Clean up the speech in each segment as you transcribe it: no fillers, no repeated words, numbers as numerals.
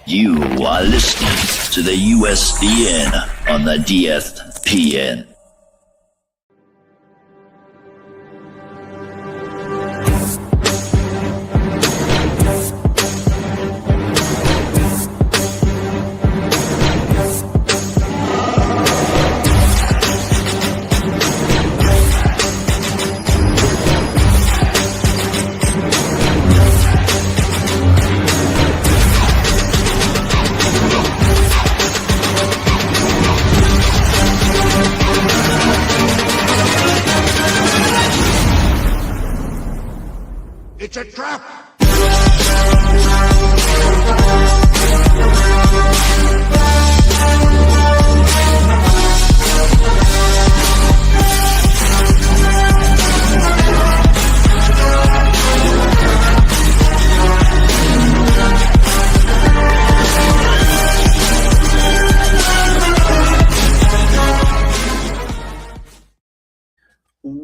You are listening to the USDN on the DSPN. It's a trap!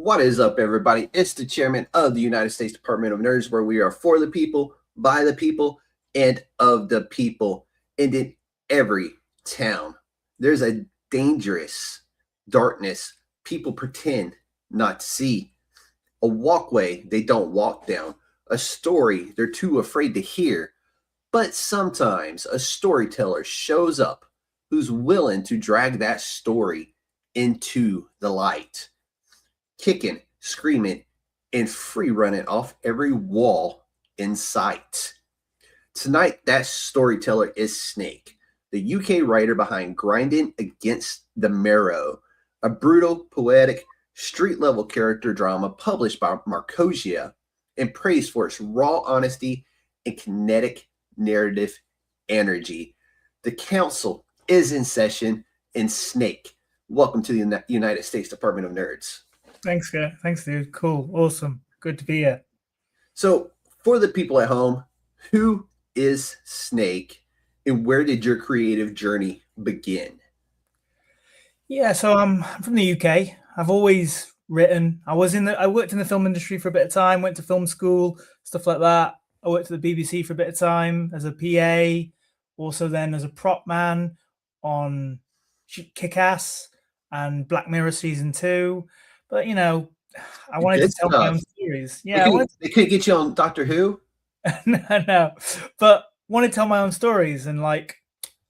What is up, everybody? It's the chairman of the United States Department of Nerds, where we are for the people, by the people, and of the people. And in every town, there's a dangerous darkness people pretend not to see. A walkway they don't walk down. A story they're too afraid to hear. But sometimes a storyteller shows up who's willing to drag that story into the light. Kicking, screaming, and free running off every wall in sight. Tonight, that storyteller is Snake, the UK writer behind Grinding Against The Marrow, a brutal, poetic, street-level character drama published by Markosia and praised for its raw honesty and kinetic narrative energy. The council is in session, and Snake, welcome to the United States Department of Nerds. Thanks, dude. Cool. Awesome. Good to be here. So, for the people at home, who is Snake and where did your creative journey begin? Yeah, so I'm from the UK. I've always written. I worked in the film industry for a bit of time, went to film school, stuff like that. I worked at the BBC for a bit of time as a PA, also then as a prop man on Kick-Ass and Black Mirror season 2. But, you know, I wanted to tell my own stories. Yeah, they couldn't get you on Doctor Who? No. But wanted to tell my own stories. And, like,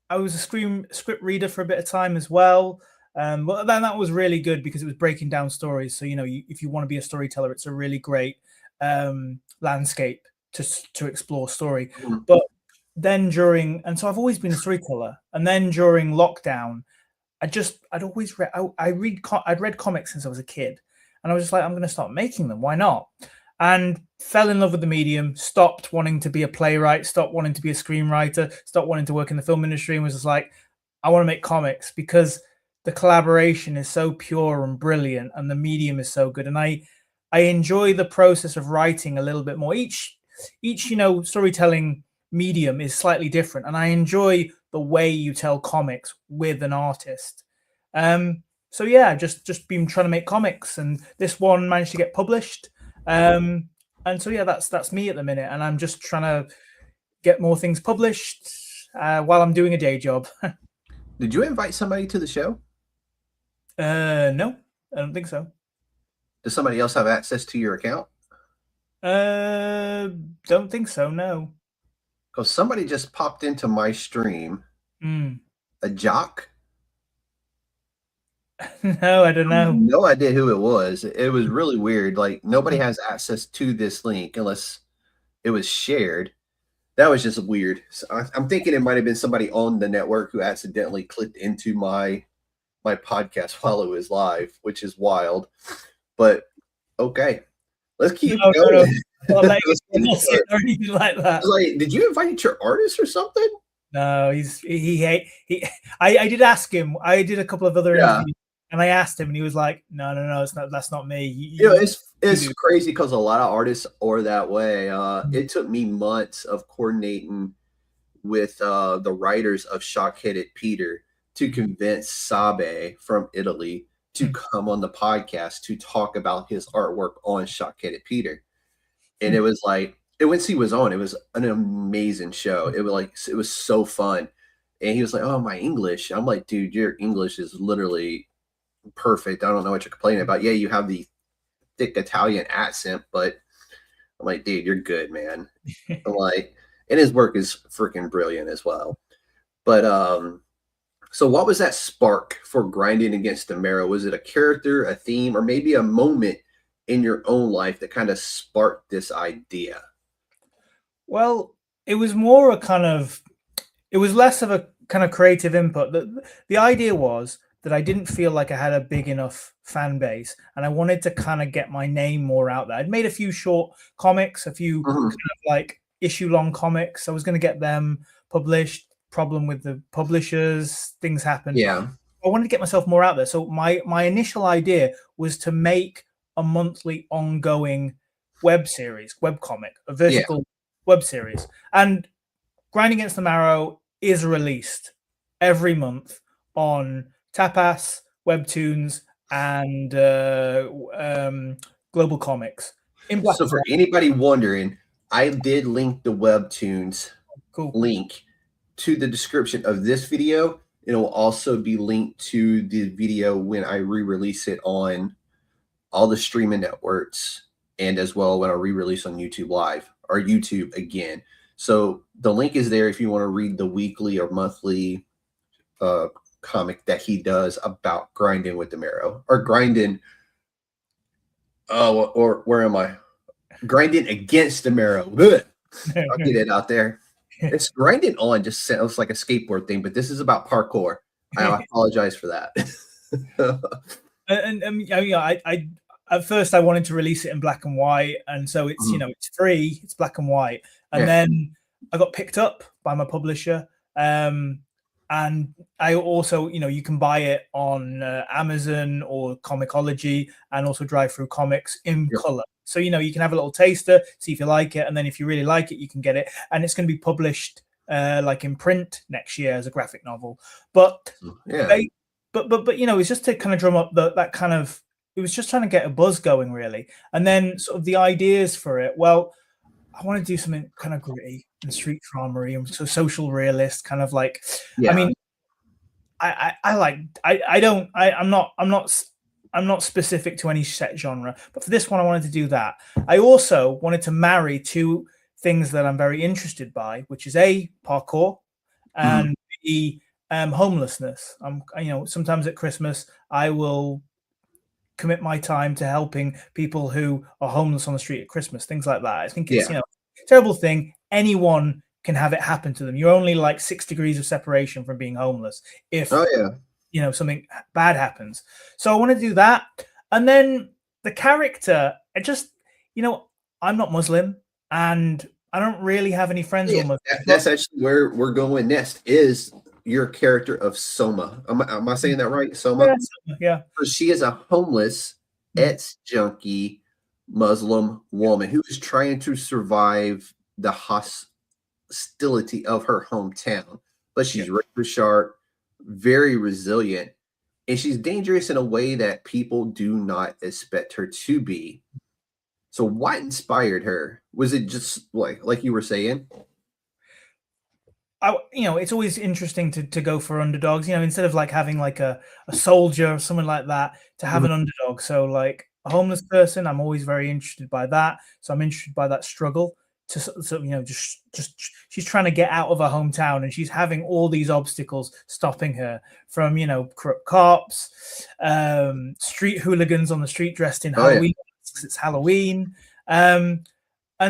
I was a script reader for a bit of time as well. But then that was really good because it was breaking down stories. So, you know, if you want to be a storyteller, it's a really great landscape to explore story. Mm-hmm. But then so I've always been a storyteller. And then during lockdown, I'd always read. I'd read comics since I was a kid, and I was just like, I'm going to start making them. Why not? And fell in love with the medium. Stopped wanting to be a playwright. Stopped wanting to be a screenwriter. Stopped wanting to work in the film industry, and was just like, I want to make comics because the collaboration is so pure and brilliant, and the medium is so good. And I enjoy the process of writing a little bit more. Each storytelling medium is slightly different, and I enjoy the way you tell comics with an artist. So yeah, just been trying to make comics, and this one managed to get published. And so yeah, that's me at the minute, and I'm just trying to get more things published while I'm doing a day job. Did you invite somebody to the show? No, I don't think so. Does somebody else have access to your account? Don't think so, no. Because somebody just popped into my stream. A jock? No, I don't know. No idea who it was. It was really weird. Like, nobody has access to this link unless it was shared. That was just weird. So I'm thinking it might have been somebody on the network who accidentally clicked into my podcast while it was live, which is wild. But okay, let's keep going. Or anything like that. Like, did you invite your artist or something? No, I did ask him. I did a couple of other interviews, and I asked him, and he was like, "No, that's not me." It's crazy because a lot of artists are that way. It took me months of coordinating with the writers of Shock-Headed Peter to convince Sabe from Italy to come on the podcast to talk about his artwork on Shock-Headed Peter. And it was like, once he was on, it was an amazing show. It was so fun. And he was like, "Oh, my English." I'm like, "Dude, your English is literally perfect. I don't know what you're complaining about. Yeah, you have the thick Italian accent, but," I'm like, "Dude, you're good, man." I'm like, and his work is freaking brilliant as well. But so what was that spark for Grinding Against the Marrow? Was it a character, a theme, or maybe a moment in your own life that kind of sparked this idea? Well, it was more a kind of, it was less of a kind of creative input. The idea was that I didn't feel like I had a big enough fan base, and I wanted to kind of get my name more out there. I'd made a few short comics, a few kind Mhm. of like issue long comics. I was going to get them published. Problem with the publishers, things happened. Yeah. I wanted to get myself more out there. So my initial idea was to make a monthly ongoing web series, web comic, a Yeah. vertical web series. And Grinding Against the Marrow is released every month on Tapas, Webtoons, and Global Comics in black So and for white. anybody wondering, I did link the Webtoons Cool. link to the description of this video. It will also be linked to the video when I re-release it on all the streaming networks, and as well when I re-release on YouTube Live or YouTube again. So the link is there if you want to read the weekly or monthly comic that he does about grinding with the marrow, or grinding. Oh, or where am I? Grinding against the marrow. Blech. I'll get it out there. It's grinding on just sounds like a skateboard thing, but this is about parkour. I apologize for that. And I at first I wanted to release it in black and white, and so it's it's free, it's black and white, and Yeah. then I got picked up by my publisher, and I also you can buy it on Amazon or Comixology, and also Drive Through Comics in color. So you can have a little taster, see if you like it, and then if you really like it, you can get it, and it's going to be published like in print next year as a graphic novel. But yeah. but it's just to kind of drum up that kind of, it was just trying to get a buzz going really. And then sort of the ideas for it, well, I want to do something kind of gritty and street dramery and so social realist, kind of like, Yeah. I mean, I'm not specific to any set genre, but for this one I wanted to do that. I also wanted to marry two things that I'm very interested by, which is A, parkour, and B, homelessness. Sometimes at Christmas I will commit my time to helping people who are homeless on the street at Christmas, things like that. I think it's a terrible thing. Anyone can have it happen to them. You're only like 6 degrees of separation from being homeless if something bad happens. So I want to do that. And then the character, I'm not Muslim, and I don't really have any friends who are Muslim. That's actually where we're going next, is your character of Soma. Am I saying that right? Soma? Yeah. So she is a homeless, ex-junkie Muslim woman who is trying to survive the hostility of her hometown. But she's razor sharp, very resilient, and she's dangerous in a way that people do not expect her to be. So what inspired her? Was it just like you were saying? It's always interesting to go for underdogs, instead of like having like a soldier or someone like that, to have an underdog. So like a homeless person, I'm always very interested by that. So I'm interested by that struggle just she's trying to get out of her hometown, and she's having all these obstacles stopping her from, corrupt cops, street hooligans on the street dressed in Halloween masks. It's Halloween. And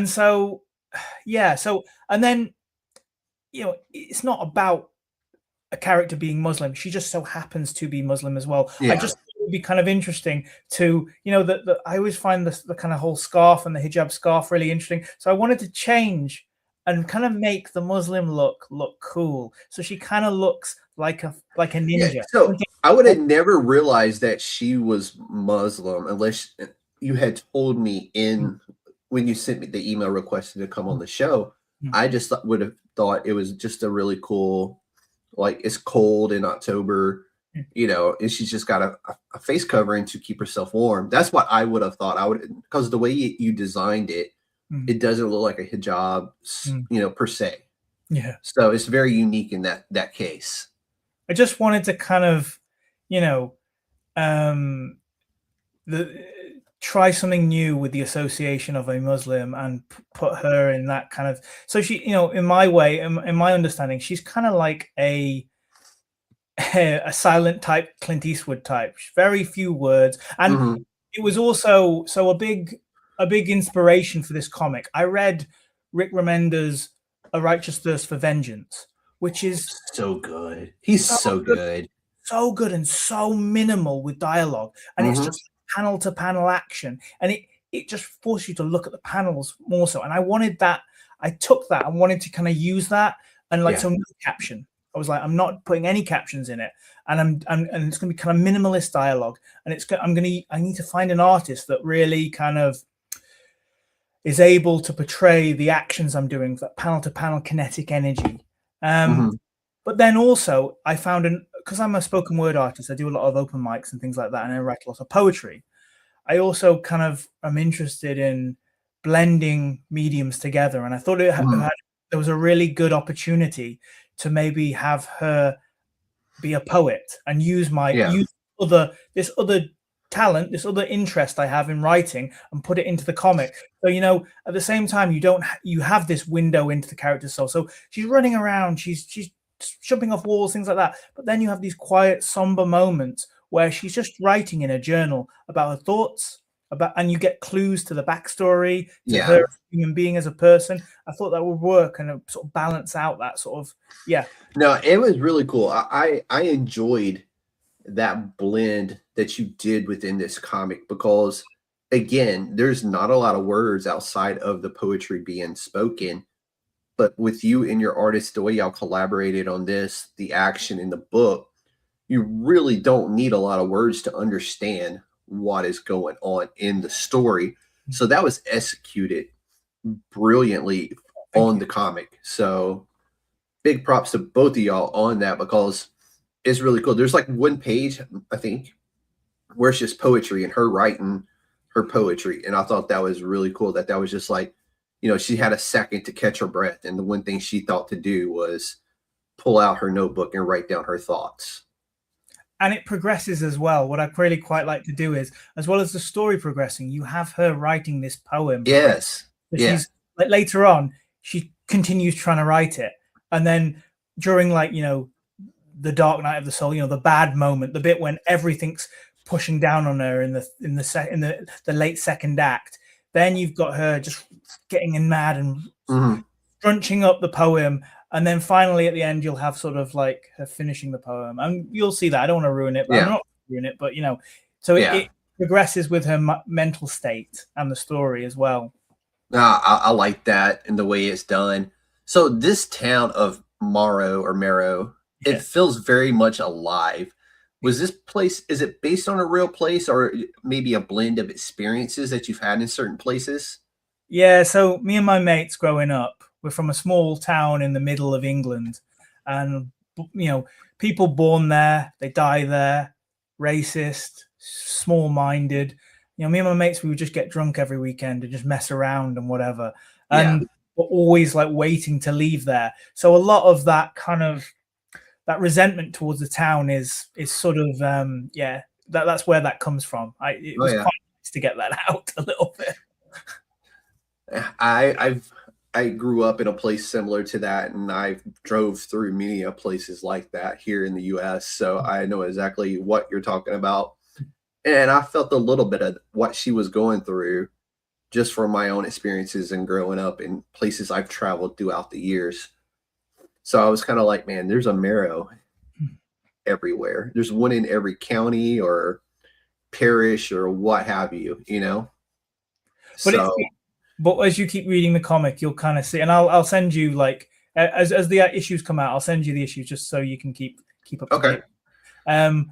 so, and then, it's not about a character being Muslim. She just so happens to be Muslim as well. I just thought it would be kind of interesting to, I always find the kind of whole scarf and the hijab scarf really interesting. So I wanted to change and kind of make the Muslim look cool. So she kind of looks like a ninja. Yeah, so I would have never realized that she was Muslim unless you had told me when you sent me the email requesting to come on the show. I just would have thought it was just a really cool, like, it's cold in October, and she's just got a face covering to keep herself warm. That's what I would have thought. Because the way you designed it It doesn't look like a hijab, Mm. per se. Yeah. So it's very unique in that case. I just wanted to kind of, you know, um, try something new with the association of a Muslim and put her in that kind of. So she, in my way, in my understanding, she's kind of like a a silent type, Clint Eastwood type. Very few words, and Mhm. it was also a big inspiration for this comic. I read Rick Remender's A Righteous Thirst for Vengeance, which is So good. He's so so good, good. so good and so minimal with dialogue, and it's Mhm. just panel to panel action, and it just forces you to look at the panels more so. And I wanted that. I took that and wanted to kind of use that, and like Yeah. so no caption. I was like, I'm not putting any captions in it, and and it's going to be kind of minimalist dialogue, and I need to find an artist that really kind of is able to portray the actions I'm doing, that panel to panel kinetic energy. Mhm. But then also I found because I'm a spoken word artist, I do a lot of open mics and things like that, and I write a lot of poetry. I also kind of am interested in blending mediums together, and I thought Mhm. there was a really good opportunity to maybe have her be a poet and Yeah. use this other talent, this other interest I have in writing, and put it into the comic. So at the same time, you have this window into the character's soul. So she's running around, she's jumping off walls, things like that. But then you have these quiet, somber moments where she's just writing in a journal about her thoughts, and you get clues to the backstory, to her Yeah. as a human being, as a person. I thought that would work and sort of balance out that sort of No, it was really cool. I enjoyed that blend that you did within this comic because again, there's not a lot of words outside of the poetry being spoken. But with you and your artist, the way y'all collaborated on this, the action in the book, you really don't need a lot of words to understand what is going on in the story. So that was executed brilliantly Thank on you. the comic. So big props to both of y'all on that because it's really cool. There's like one page, I think, where it's just poetry and her writing her poetry. And I thought that was really cool that was just like, she had a second to catch her breath. And the one thing she thought to do was pull out her notebook and write down her thoughts. And it progresses as well. What I really quite like to do is, as well as the story progressing, you have her writing this poem. Yes. So Yeah. she's like later on, she continues trying to write it, and then during the dark night of the soul, the bad moment, the bit when everything's pushing down on her in the late second act, then you've got her just getting in mad and Mhm. crunching up the poem, and then finally at the end you'll have sort of like her finishing the poem, and you'll see that. I don't want to ruin it, but I'm Yeah. not ruin it, but so Yeah. it progresses with her mental state and the story as well. I like that and the way it's done. So this town of Marrow, it Yeah. feels very much alive. Was this place, is it based on a real place or maybe a blend of experiences that you've had in certain places? Yeah, so me and my mates growing up, we're from a small town in the middle of England, and people born there, they die there, racist, small-minded. Me and my mates, we would just get drunk every weekend and just mess around and whatever, Yeah. and we're always like waiting to leave there. So a lot of that kind of that resentment towards the town is sort of that's where that comes from. It Oh was yeah. quite nice to get that out a little bit. I grew up in a place similar to that, and I drove through many places like that here in the U.S. So I know exactly what you're talking about, and I felt a little bit of what she was going through just from my own experiences and growing up in places I've traveled throughout the years. So I was kind of like, man, there's a Marrow everywhere. There's one in every county or parish or what have you. But it's So but as you keep reading the comic, you'll kind of see, and I'll send you like as the issues come out, I'll send you the issues just so you can keep up to okay. date.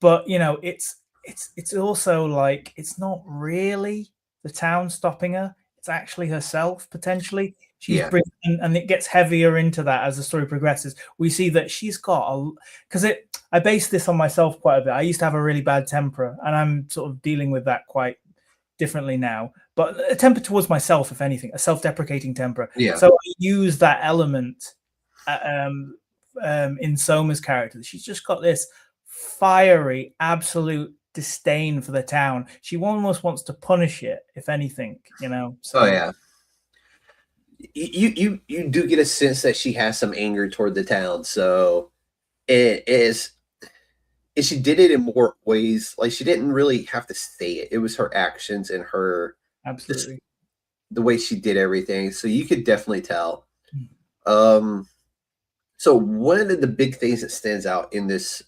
But it's also like it's not really the town stopping her; it's actually herself potentially. She's Yeah. and it gets heavier into that as the story progresses. We see that she's got because I base this on myself quite a bit. I used to have a really bad temper, and I'm sort of dealing with that quite differently now. but a temper towards myself, if anything, a self-deprecating temper. Yeah. So I use that element in Soma's character. She's just got this fiery, absolute disdain for the town. She almost wants to punish it, if anything, you know. So Oh yeah. You do get a sense that she has some anger toward the town. So it is, and she did it in more ways. Like, she didn't really have to say it. It was her actions and her absolutely the way she did everything. So you could definitely tell. Mm. So one of the big things that stands out in this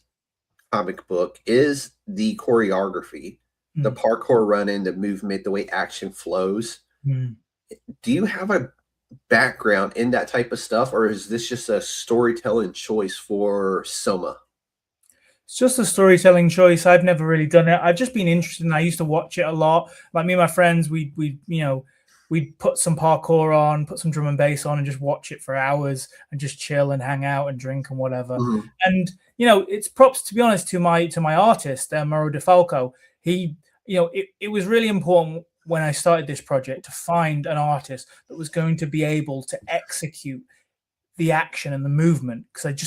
comic book is the choreography, the parkour running, the movement, the way action flows. Do you have a background in that type of stuff, or is this just a storytelling choice for Soma? It's just a storytelling choice. I've never really done it. I've just been interested, and I used to watch it a lot. Like, me and my friends, we we'd put some parkour on, put some drum and bass on, and just watch it for hours and just chill and hang out and drink and whatever. And it's props, to be honest, to my artist, Mauro DeFalco. He, it was really important when I started this project to find an artist that was going to be able to execute the action and the movement, because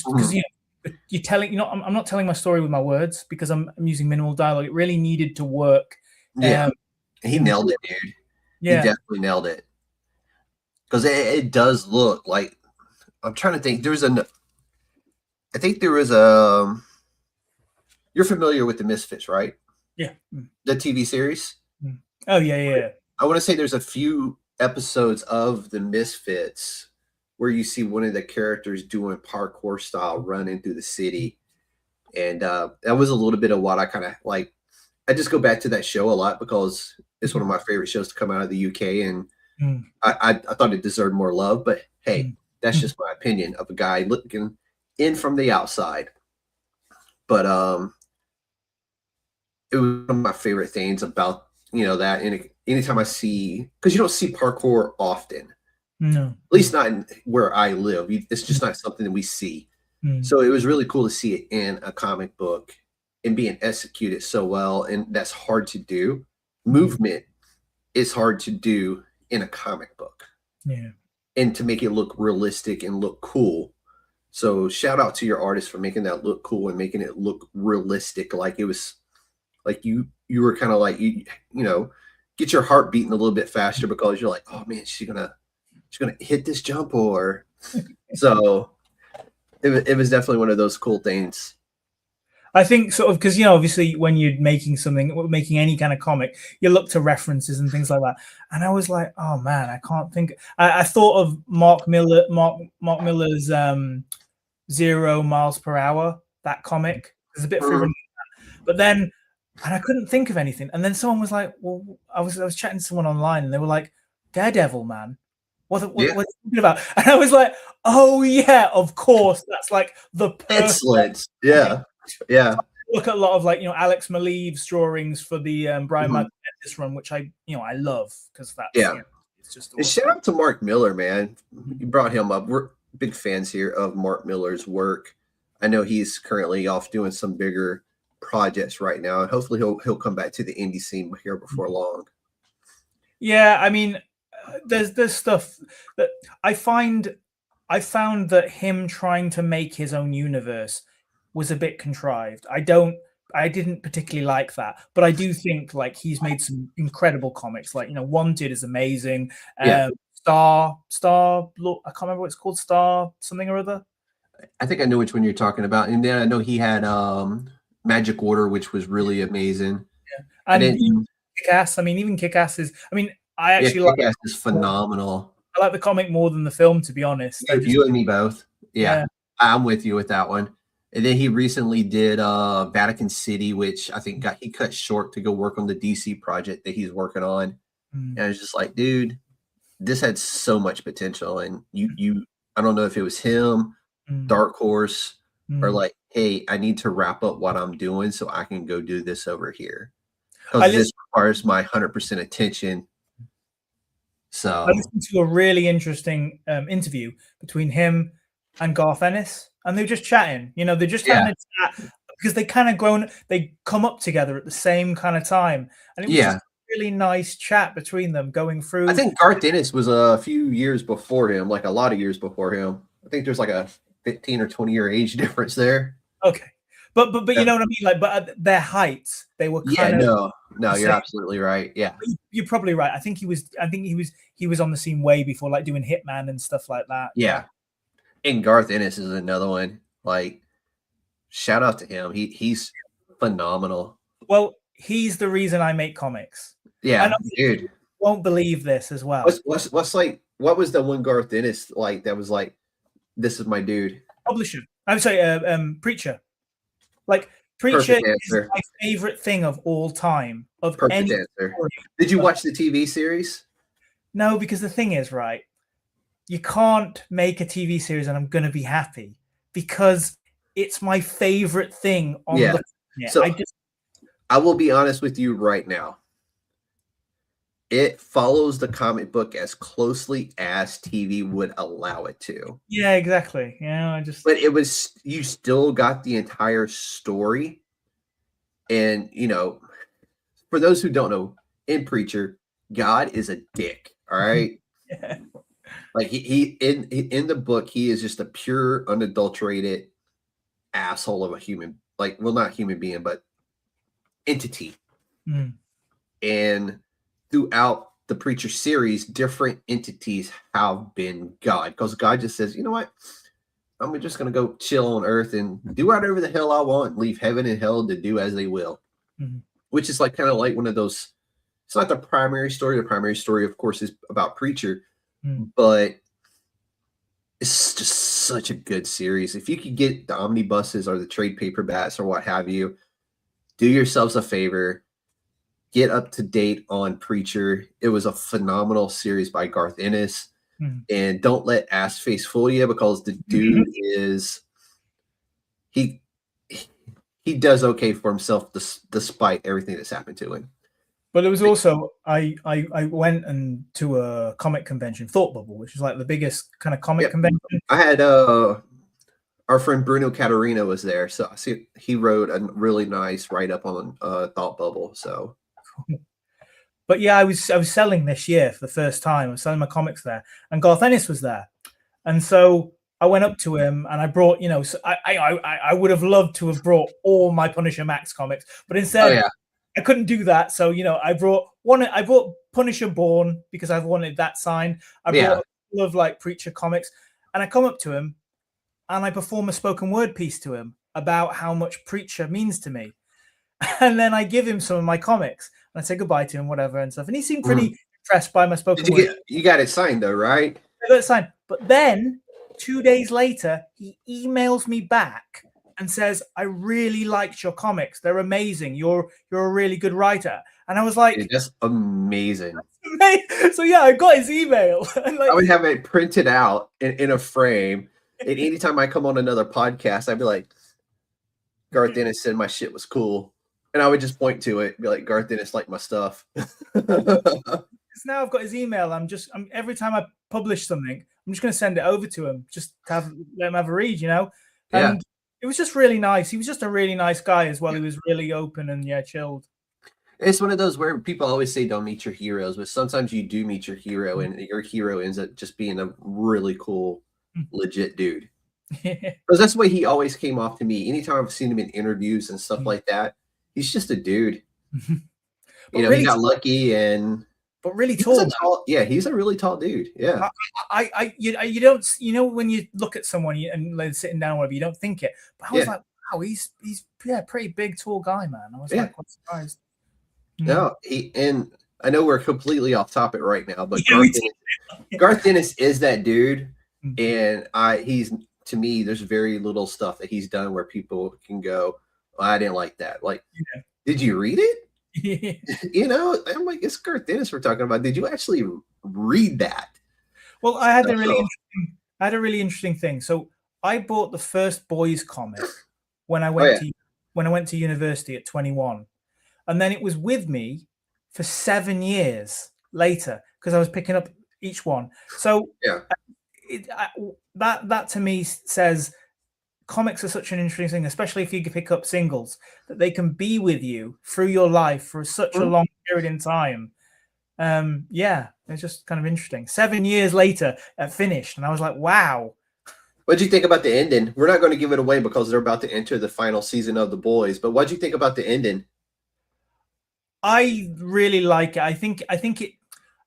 you're telling, I'm not telling my story with my words, because I'm using minimal dialogue. It really needed to work. Yeah, he nailed it, dude. Yeah, he definitely nailed it, because it does look like, I'm trying to think. I think there was you're familiar with the Misfits, right? Yeah. The TV series. Oh yeah. I want to say there's a few episodes of the Misfits where you see one of the characters doing parkour style running through the city. And that was a little bit of what I kind of like. I just go back to that show a lot because it's one of my favorite shows to come out of the UK. And I thought it deserved more love. But hey, that's just my opinion of a guy looking in from the outside. But it was one of my favorite things about, that. And anytime I see, because you don't see parkour often. No. At least not where I live. It's just not something that we see. So it was really cool to see it in a comic book and being executed so well. And that's hard to do. Movement is hard to do in a comic book. Yeah. And to make it look realistic and look cool. So shout out to your artist for making that look cool and making it look realistic. Like it was like you were kind of like, get your heart beating a little bit faster because you're like, oh man, she's gonna hit this jump, or so it was definitely one of those cool things. I think sort of because obviously when you're making any kind of comic, you look to references and things like that. And I was like, oh man, I can't think. I thought of Mark Miller's 0 miles per hour, that comic. There's a bit of that. But then, and I couldn't think of anything. And then someone was like, well, I was chatting to someone online, and they were like, Daredevil, man. What's it talking about? And I was like, oh yeah, of course. That's like the excellent. Yeah. Look at a lot of Alex Maleev's drawings for the Brian Michael run, which I love, because that's it's just awesome. Shout out to Mark Miller, man. You brought him up. We're big fans here of Mark Miller's work. I know he's currently off doing some bigger projects right now, and hopefully he'll come back to the indie scene here before long. Yeah, I mean, there's stuff that I found that him trying to make his own universe was a bit contrived. I didn't particularly like that, but I do think he's made some incredible comics. Wanted is amazing. Star, I can't remember what it's called, Star something or other. I think I know which one you're talking about. And then I know he had Magic Order, which was really amazing. Yeah. And even Kick-Ass. I mean, even Kick-Ass is, I actually like Kick-Ass is phenomenal. I like the comic more than the film, to be honest. You and me both. Yeah, I'm with you with that one. And then he recently did Vatican City, which I think he cut short to go work on the DC project that he's working on. And I was just like, dude, this had so much potential. And I don't know if it was him, Dark Horse, or like, hey, I need to wrap up what I'm doing so I can go do this over here, because this requires my 100% attention. So I listened to a really interesting interview between him and Garth Ennis, and they're just chatting. They're just having a chat, because they kind of they come up together at the same kind of time, and it was really nice chat between them going through. I think Garth Ennis was a few years before him, like a lot of years before him. I think there's like a 15 or 20-year age difference there. Okay, but Yeah. you know what I mean, like, but at their heights, they were Yeah, kind of. no, you're absolutely right. Yeah, You're probably right. I think he was on the scene way before, like doing Hitman and stuff like that. yeah. And Garth Ennis is another one. Like, shout out to him. He's phenomenal. Well, he's the reason I make comics. Yeah, And dude. you won't believe this as well. What's like? What was the one Garth Ennis like that was like, this is my dude? Publisher. I'm sorry, Preacher. Like Preacher Perfect is answer. my favorite thing of all time. Of Perfect any answer. story. Did you watch the TV series? No, because the thing is, right, you can't make a TV series and I'm going to be happy because it's my favorite thing on Yeah. the planet. So I will be honest with you right now. It follows the comic book as closely as TV would allow it to. Yeah, exactly. Yeah, But it was, you still got the entire story. And, you know, for those who don't know, in Preacher, God is a dick. All right. Yeah. Like he in the book, he is just a pure, unadulterated asshole of a human, like, well, not human being, but entity. Mm. And throughout the Preacher series, different entities have been God, because God just says, you know what? I'm just going to go chill on earth and do whatever the hell I want, leave heaven and hell to do as they will. Mm-hmm. Which is like kind of like one of those, it's not the primary story. The primary story, of course, is about Preacher, but it's just such a good series. If you could get the omnibuses or the trade paperbacks or what have you, do yourselves a favor. Get up to date on Preacher. It was a phenomenal series by Garth Ennis. And don't let Ass Face fool you, because the dude is, he does okay for himself despite everything that's happened to him. But it was also, I went to a comic convention, Thought Bubble, which is like the biggest kind of comic convention. I had our friend Bruno Caterina was there, so I see he wrote a really nice write-up on Thought Bubble. So, but yeah, I was selling this year for the first time. I was selling my comics there, and Garth Ennis was there, and so I went up to him and I brought, you know, so I would have loved to have brought all my Punisher Max comics, but instead I couldn't do that. So, you know, I brought Punisher Born because I've wanted that signed. I brought a couple of like Preacher comics, and I come up to him and I perform a spoken word piece to him about how much Preacher means to me. And then I give him some of my comics and I say goodbye to him, whatever, and stuff. And he seemed pretty impressed by my spoken word. You got it signed though, right? I got it signed. But then 2 days later, he emails me back and says, I really liked your comics. They're amazing. You're a really good writer. And I was like, dude, that's amazing. So yeah, I got his email. And like, I would have it printed out in a frame. And anytime I come on another podcast, I'd be like, Garth Ennis said my shit was cool. And I would just point to it, be like, Garth Ennis liked my stuff. Now I've got his email. I'm every time I publish something, I'm just going to send it over to him, just to let him have a read, you know? And it was just really nice. He was just a really nice guy as well. He was really open and chilled. It's one of those where people always say don't meet your heroes, but sometimes you do meet your hero, and your hero ends up just being a really cool, legit dude. Because that's the way he always came off to me. Anytime I've seen him in interviews and stuff like that, he's just a dude. You know, really, he got lucky and. But really tall. He's a really tall dude. Yeah. You don't, you know, when you look at someone and they're sitting down or whatever, you don't think it. But I was like, wow, he's pretty big, tall guy, man. I was like, quite surprised. No, and I know we're completely off topic right now, but Garth Ennis is that dude, and he's, to me, there's very little stuff that he's done where people can go, well, I didn't like that. Like, did you read it? You know, I'm like, it's Garth Ennis we're talking about. Did you actually read that? Well, I had a really interesting thing. So I bought the first boys comic when I went to university at 21, and then it was with me for 7 years later because I was picking up each one. So that to me says comics are such an interesting thing, especially if you pick up singles, that they can be with you through your life for such a long period in time. Yeah, it's just kind of interesting. 7 years later, it finished, and I was like, wow. What'd you think about the ending? We're not going to give it away because they're about to enter the final season of The Boys, but what'd you think about the ending? I really like it. I think it.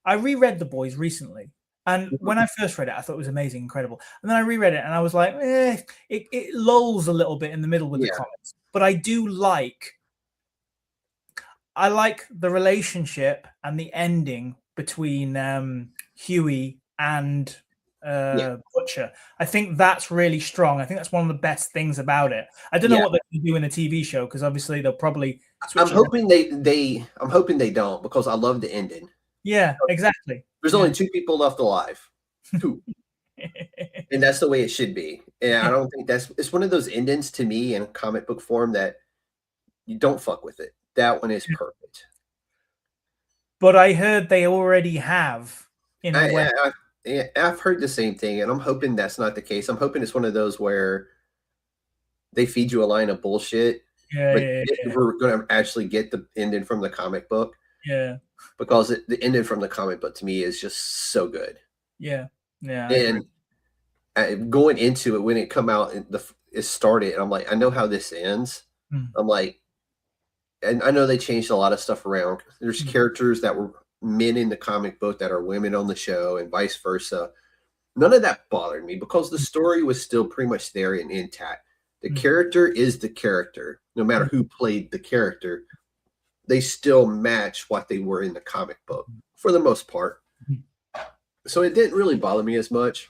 I reread The Boys recently, and when I first read it, I thought it was amazing, incredible. And then I reread it, and I was like, it lulls a little bit in the middle with the comics. But I do like. I like the relationship and the ending between Huey and Butcher. I think that's really strong. I think that's one of the best things about it. I don't know what they can do in the TV show, because obviously they'll probably switch. I'm hoping I'm hoping they don't, because I love the ending. Yeah, exactly. There's only 2 people left alive. 2. And that's the way it should be. And I don't think it's one of those endings to me in comic book form that you don't fuck with it. That one is perfect. But I heard they already have. I've heard the same thing, and I'm hoping that's not the case. I'm hoping it's one of those where they feed you a line of bullshit. We're going to actually get the ending from the comic book. Yeah. Because the ending from the comic book to me is just so good. Yeah. Yeah. And going into it, when it come out, it started, and I'm like, I know how this ends. I'm like, and I know they changed a lot of stuff around. There's characters that were men in the comic book that are women on the show, and vice versa. None of that bothered me, because the story was still pretty much there and intact. The character is the character, no matter who played the character. They still match what they were in the comic book for the most part. So it didn't really bother me as much,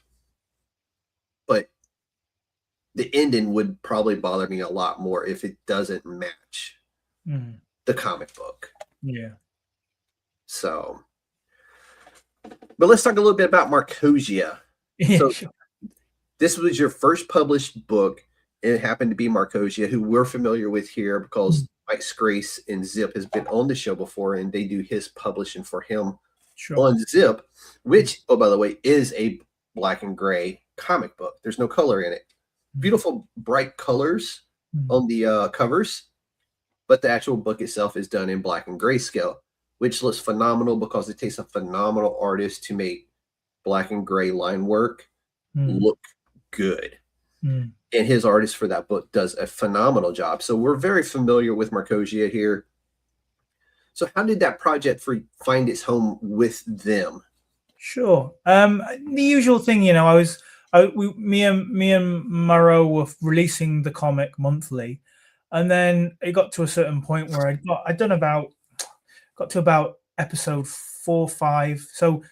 but the ending would probably bother me a lot more if it doesn't match the comic book. Yeah. So, but let's talk a little bit about Markosia. So this was your first published book. It happened to be Markosia, who we're familiar with here because Mike Grace and Zip has been on the show before, and they do his publishing for him on Zip, which, oh, by the way, is a black and gray comic book. There's no color in it. Beautiful, bright colors on the covers, but the actual book itself is done in black and gray scale, which looks phenomenal because it takes a phenomenal artist to make black and gray line work look good. And his artist for that book does a phenomenal job. So we're very familiar with Markosia here. So how did that project find its home with them? Sure. The usual thing, you know, me and Marrow were releasing the comic monthly, and then it got to a certain point where got to about episode 4 or 5. So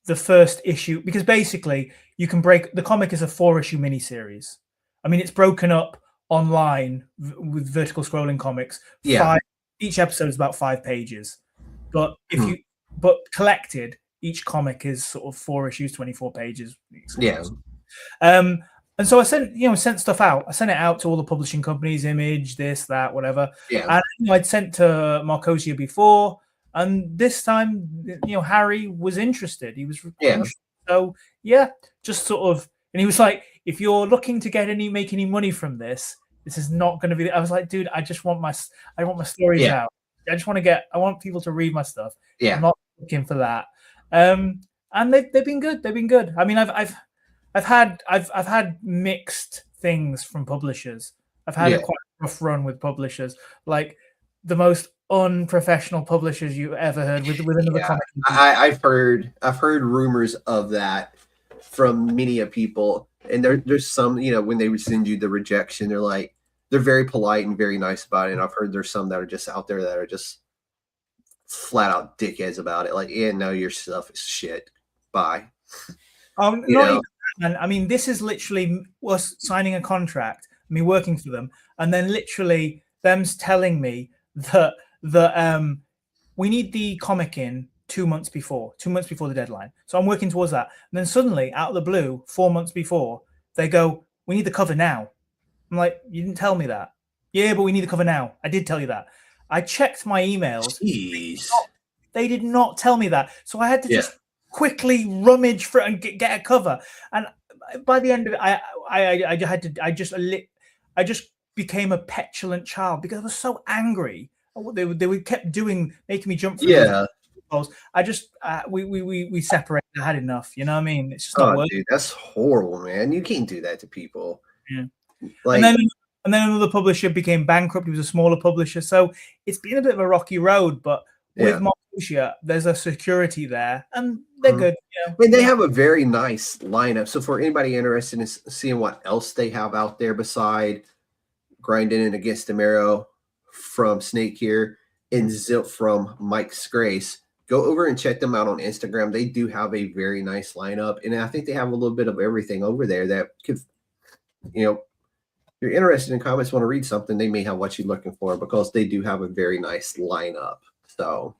the first issue, because basically you can break the comic is a 4-issue miniseries. I mean, it's broken up online with vertical scrolling comics. Each episode is about 5 pages, but but collected, each comic is sort of 4 issues, 24 pages. Yeah. And so I sent stuff out. I sent it out to all the publishing companies, Image, this, that, whatever. Yeah. And I'd sent to Markosia before, and this time, Harry was interested. He was interested. So just sort of, and he was like, if you're looking to make any money from this, this is not going to be. I was like, dude, I want my stories out. I want people to read my stuff. Yeah. I'm not looking for that. And they've been good. They've been good. I mean, I've had mixed things from publishers. I've had a quite rough run with publishers, like the most unprofessional publishers you ever heard with another comic. I've heard rumors of that from many people, and there's some, when they send you the rejection, they're very polite and very nice about it. And I've heard there's some that are just out there that are just flat out dickheads about it. Like, no, your stuff is shit. Bye. Not even, and I mean, this is literally us signing a contract, me working for them, and then literally them telling me that we need the comic in 2 months before the deadline. So I'm working towards that. And then suddenly, out of the blue, 4 months before, they go, we need the cover now. I'm like, you didn't tell me that. Yeah, but we need the cover now. I did tell you that. I checked my emails. Jeez. They did not tell me that. So I had to just quickly rummage for it and get a cover. And by the end of it, I just became a petulant child because I was so angry at what they kept doing, making me jump through these Yeah. holes. I just we separated. I had enough. You know what I mean? It's just not Oh, worth. dude, that's horrible, man. You can't do that to people. Yeah. Like, And then another publisher became bankrupt. He was a smaller publisher, so it's been a bit of a rocky road. But with Markosia, there's a security there, and they're good. I mean, they have a very nice lineup. So for anybody interested in seeing what else they have out there beside Grinding Against the Marrow from Snake here and Zip from Mike's Grace, go over and check them out on Instagram. They do have a very nice lineup, and I think they have a little bit of everything over there that could, you know, if you're interested in comics, want to read something, they may have what you're looking for because they do have a very nice lineup. So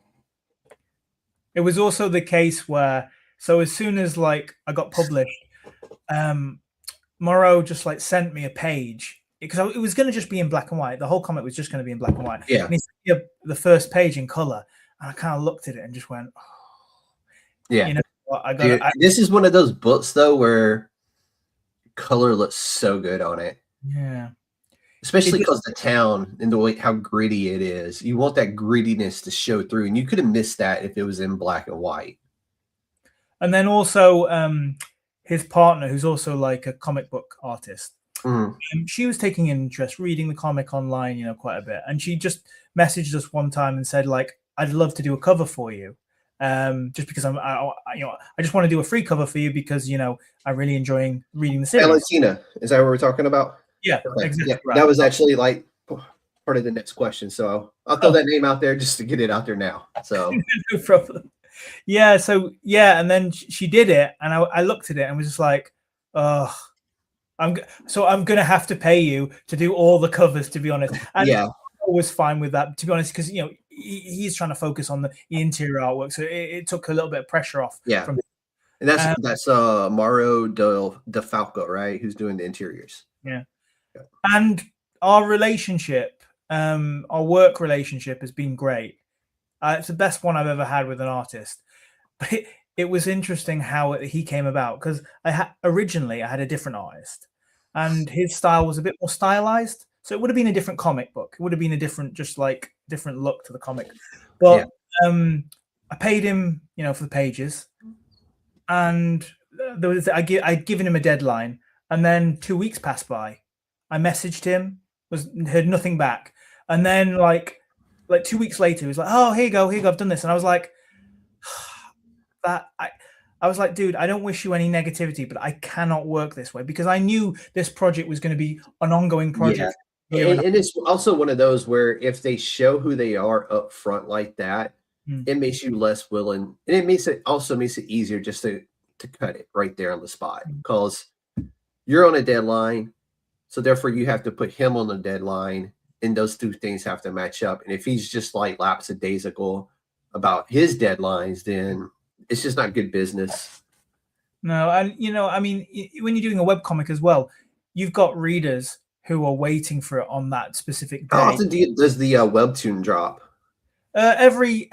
it was also the case where, so as soon as like I got published, Morrow just like sent me a page because it was going to just be in black and white. The whole comic was just going to be in black and white. Yeah. And he sent me the first page in color, and I kind of looked at it and just went, oh, yeah, you know what, I got. This is one of those books though where color looks so good on it. Yeah. Especially because the town and the way how gritty it is. You want that grittiness to show through, and you could have missed that if it was in black and white. And then also his partner, who's also like a comic book artist, she was taking an interest reading the comic online, you know, quite a bit. And she just messaged us one time and said, like, I'd love to do a cover for you. Just because I just want to do a free cover for you because, you know, I'm really enjoying reading the series. Valentina, is that what we're talking about? Yeah, okay. Exactly. Yeah, right. That was actually like part of the next question. So I'll throw that name out there just to get it out there now. So no problem. Yeah. So yeah, and then she did it, and I looked at it and was just like, oh, I'm gonna have to pay you to do all the covers, to be honest. And yeah, I was fine with that, to be honest, because you know he's trying to focus on the interior artwork, so it took a little bit of pressure off. Yeah, from and that's Mauro de Falco, right? Who's doing the interiors? Yeah. And our relationship, our work relationship has been great. It's the best one I've ever had with an artist. But it was interesting how he came about, because originally I had a different artist, and his style was a bit more stylized. So it would have been a different comic book. It would have been a different look to the comic. But I paid him, you know, for the pages, and I'd given him a deadline, and then 2 weeks passed by. I messaged him, heard nothing back. And then like 2 weeks later, he was like, oh, here you go, I've done this. And I was like, I was like, dude, I don't wish you any negativity, but I cannot work this way, because I knew this project was going to be an ongoing project. Yeah. And it's also one of those where if they show who they are up front like that, it makes you less willing. And it makes it easier just to cut it right there on the spot, because you're on a deadline. So therefore you have to put him on the deadline, and those two things have to match up. And if he's just like lackadaisical about his deadlines, then it's just not good business. No, and you know, I mean, when you're doing a webcomic as well, you've got readers who are waiting for it on that specific day. How often does the webtoon drop? Every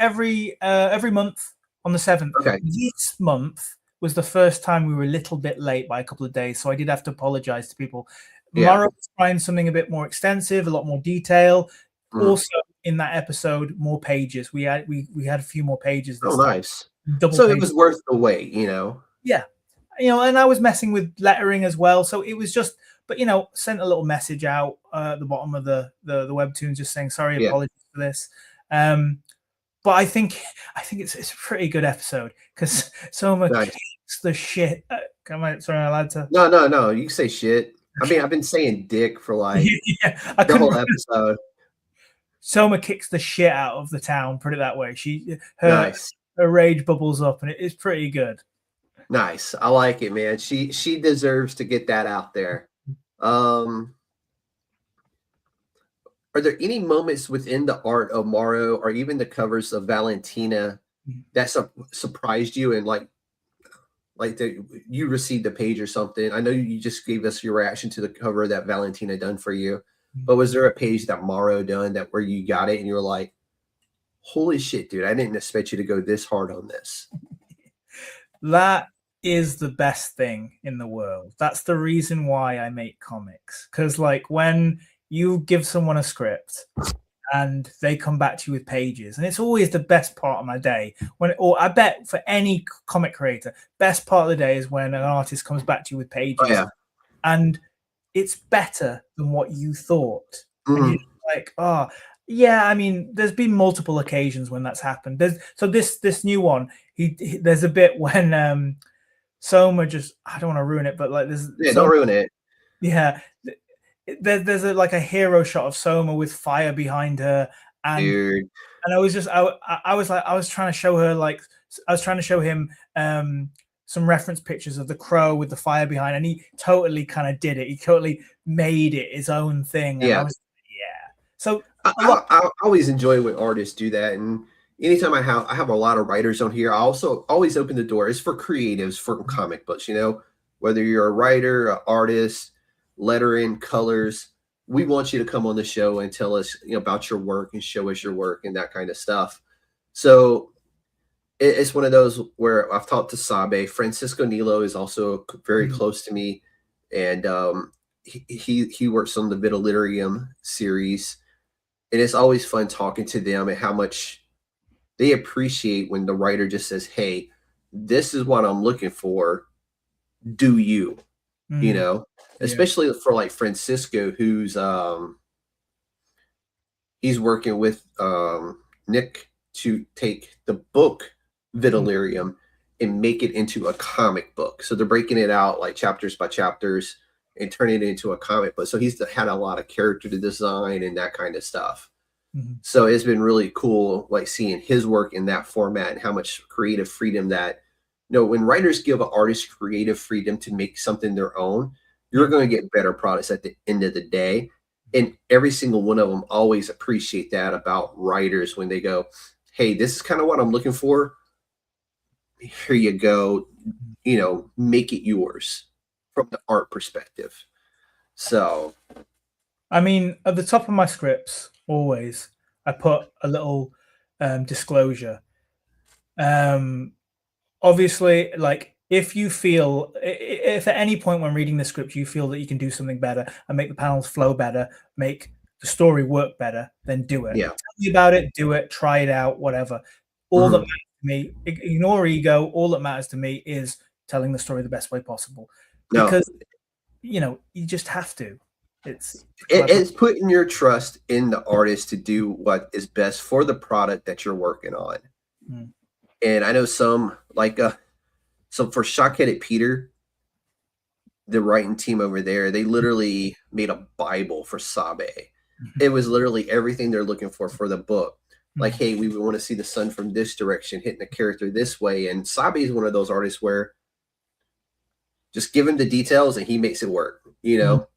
month on the 7th. Okay. This month was the first time we were a little bit late by a couple of days, so I did have to apologize to people. Morrow was trying something a bit more extensive, a lot more detail. Also, in that episode, more pages. We had a few more pages. This time. Nice. So it was worth the wait, you know. Yeah, you know, and I was messing with lettering as well, so it was just. But you know, sent a little message out at the bottom of the webtoons, just saying sorry, apologies for this. But I think it's a pretty good episode, because Soma kicks the shit. Sorry, am I allowed to? No. You can say shit. I mean, I've been saying dick for like the whole episode. Soma kicks the shit out of the town, put it that way. Her rage bubbles up, and it's pretty good. Nice. I like it, man. She deserves to get that out there. Are there any moments within the art of Morrow or even the covers of Valentina that surprised you, and like you received a page or something? I know you just gave us your reaction to the cover that Valentina done for you, but was there a page that Morrow done that where you got it and you were like, holy shit, dude, I didn't expect you to go this hard on this? That is the best thing in the world. That's the reason why I make comics. Because like when you give someone a script and they come back to you with pages, and it's always the best part of my day. Or I bet for any comic creator, best part of the day is when an artist comes back to you with pages, and it's better than what you thought. And you're like, oh yeah, I mean, there's been multiple occasions when that's happened. This new one, there's a bit when Soma just, I don't want to ruin it, but like there's don't ruin it. Yeah, there's a hero shot of Soma with fire behind her, and Dude. and I was just I was trying to show her, like I was trying to show him some reference pictures of the crow with the fire behind, and he totally kind of did it. He totally made it his own thing. And I was, so I always enjoy when artists do that. And anytime I have a lot of writers on here, I also always open the door. It's for creatives for comic books, you know, whether you're a writer, an artist, lettering, colors, we want you to come on the show and tell us, you know, about your work and show us your work and that kind of stuff. So it's one of those where I've talked to Sabe. Francisco Nilo is also very close to me, and he works on the Vitellarium series, and it's always fun talking to them and how much they appreciate when the writer just says, hey, this is what I'm looking for. Do you, you know, especially for like Francisco, who's he's working with Nick to take the book Vitellarium and make it into a comic book. So they're breaking it out like chapters by chapters and turning it into a comic book. So he's had a lot of character to design and that kind of stuff. So it's been really cool, like seeing his work in that format and how much creative freedom that, you know, when writers give an artist creative freedom to make something their own, you're going to get better products at the end of the day. And every single one of them always appreciate that about writers when they go, hey, this is kind of what I'm looking for. Here you go, you know, make it yours from the art perspective. So, I mean, at the top of my scripts, always, I put a little disclosure. Obviously, like if you feel, if at any point when reading the script, you feel that you can do something better and make the panels flow better, make the story work better, then do it. Yeah. Tell me about it, do it, try it out, whatever. All that matters to me, ignore ego. All that matters to me is telling the story the best way possible. Because, you know, you just have to. It's putting your trust in the artist to do what is best for the product that you're working on. And I know some, like, so for Shock-Headed Peter, the writing team over there, they literally made a Bible for Sabe. It was literally everything they're looking for the book. Like, hey, we want to see the sun from this direction, hitting the character this way. And Sabe is one of those artists where just give him the details and he makes it work, you know?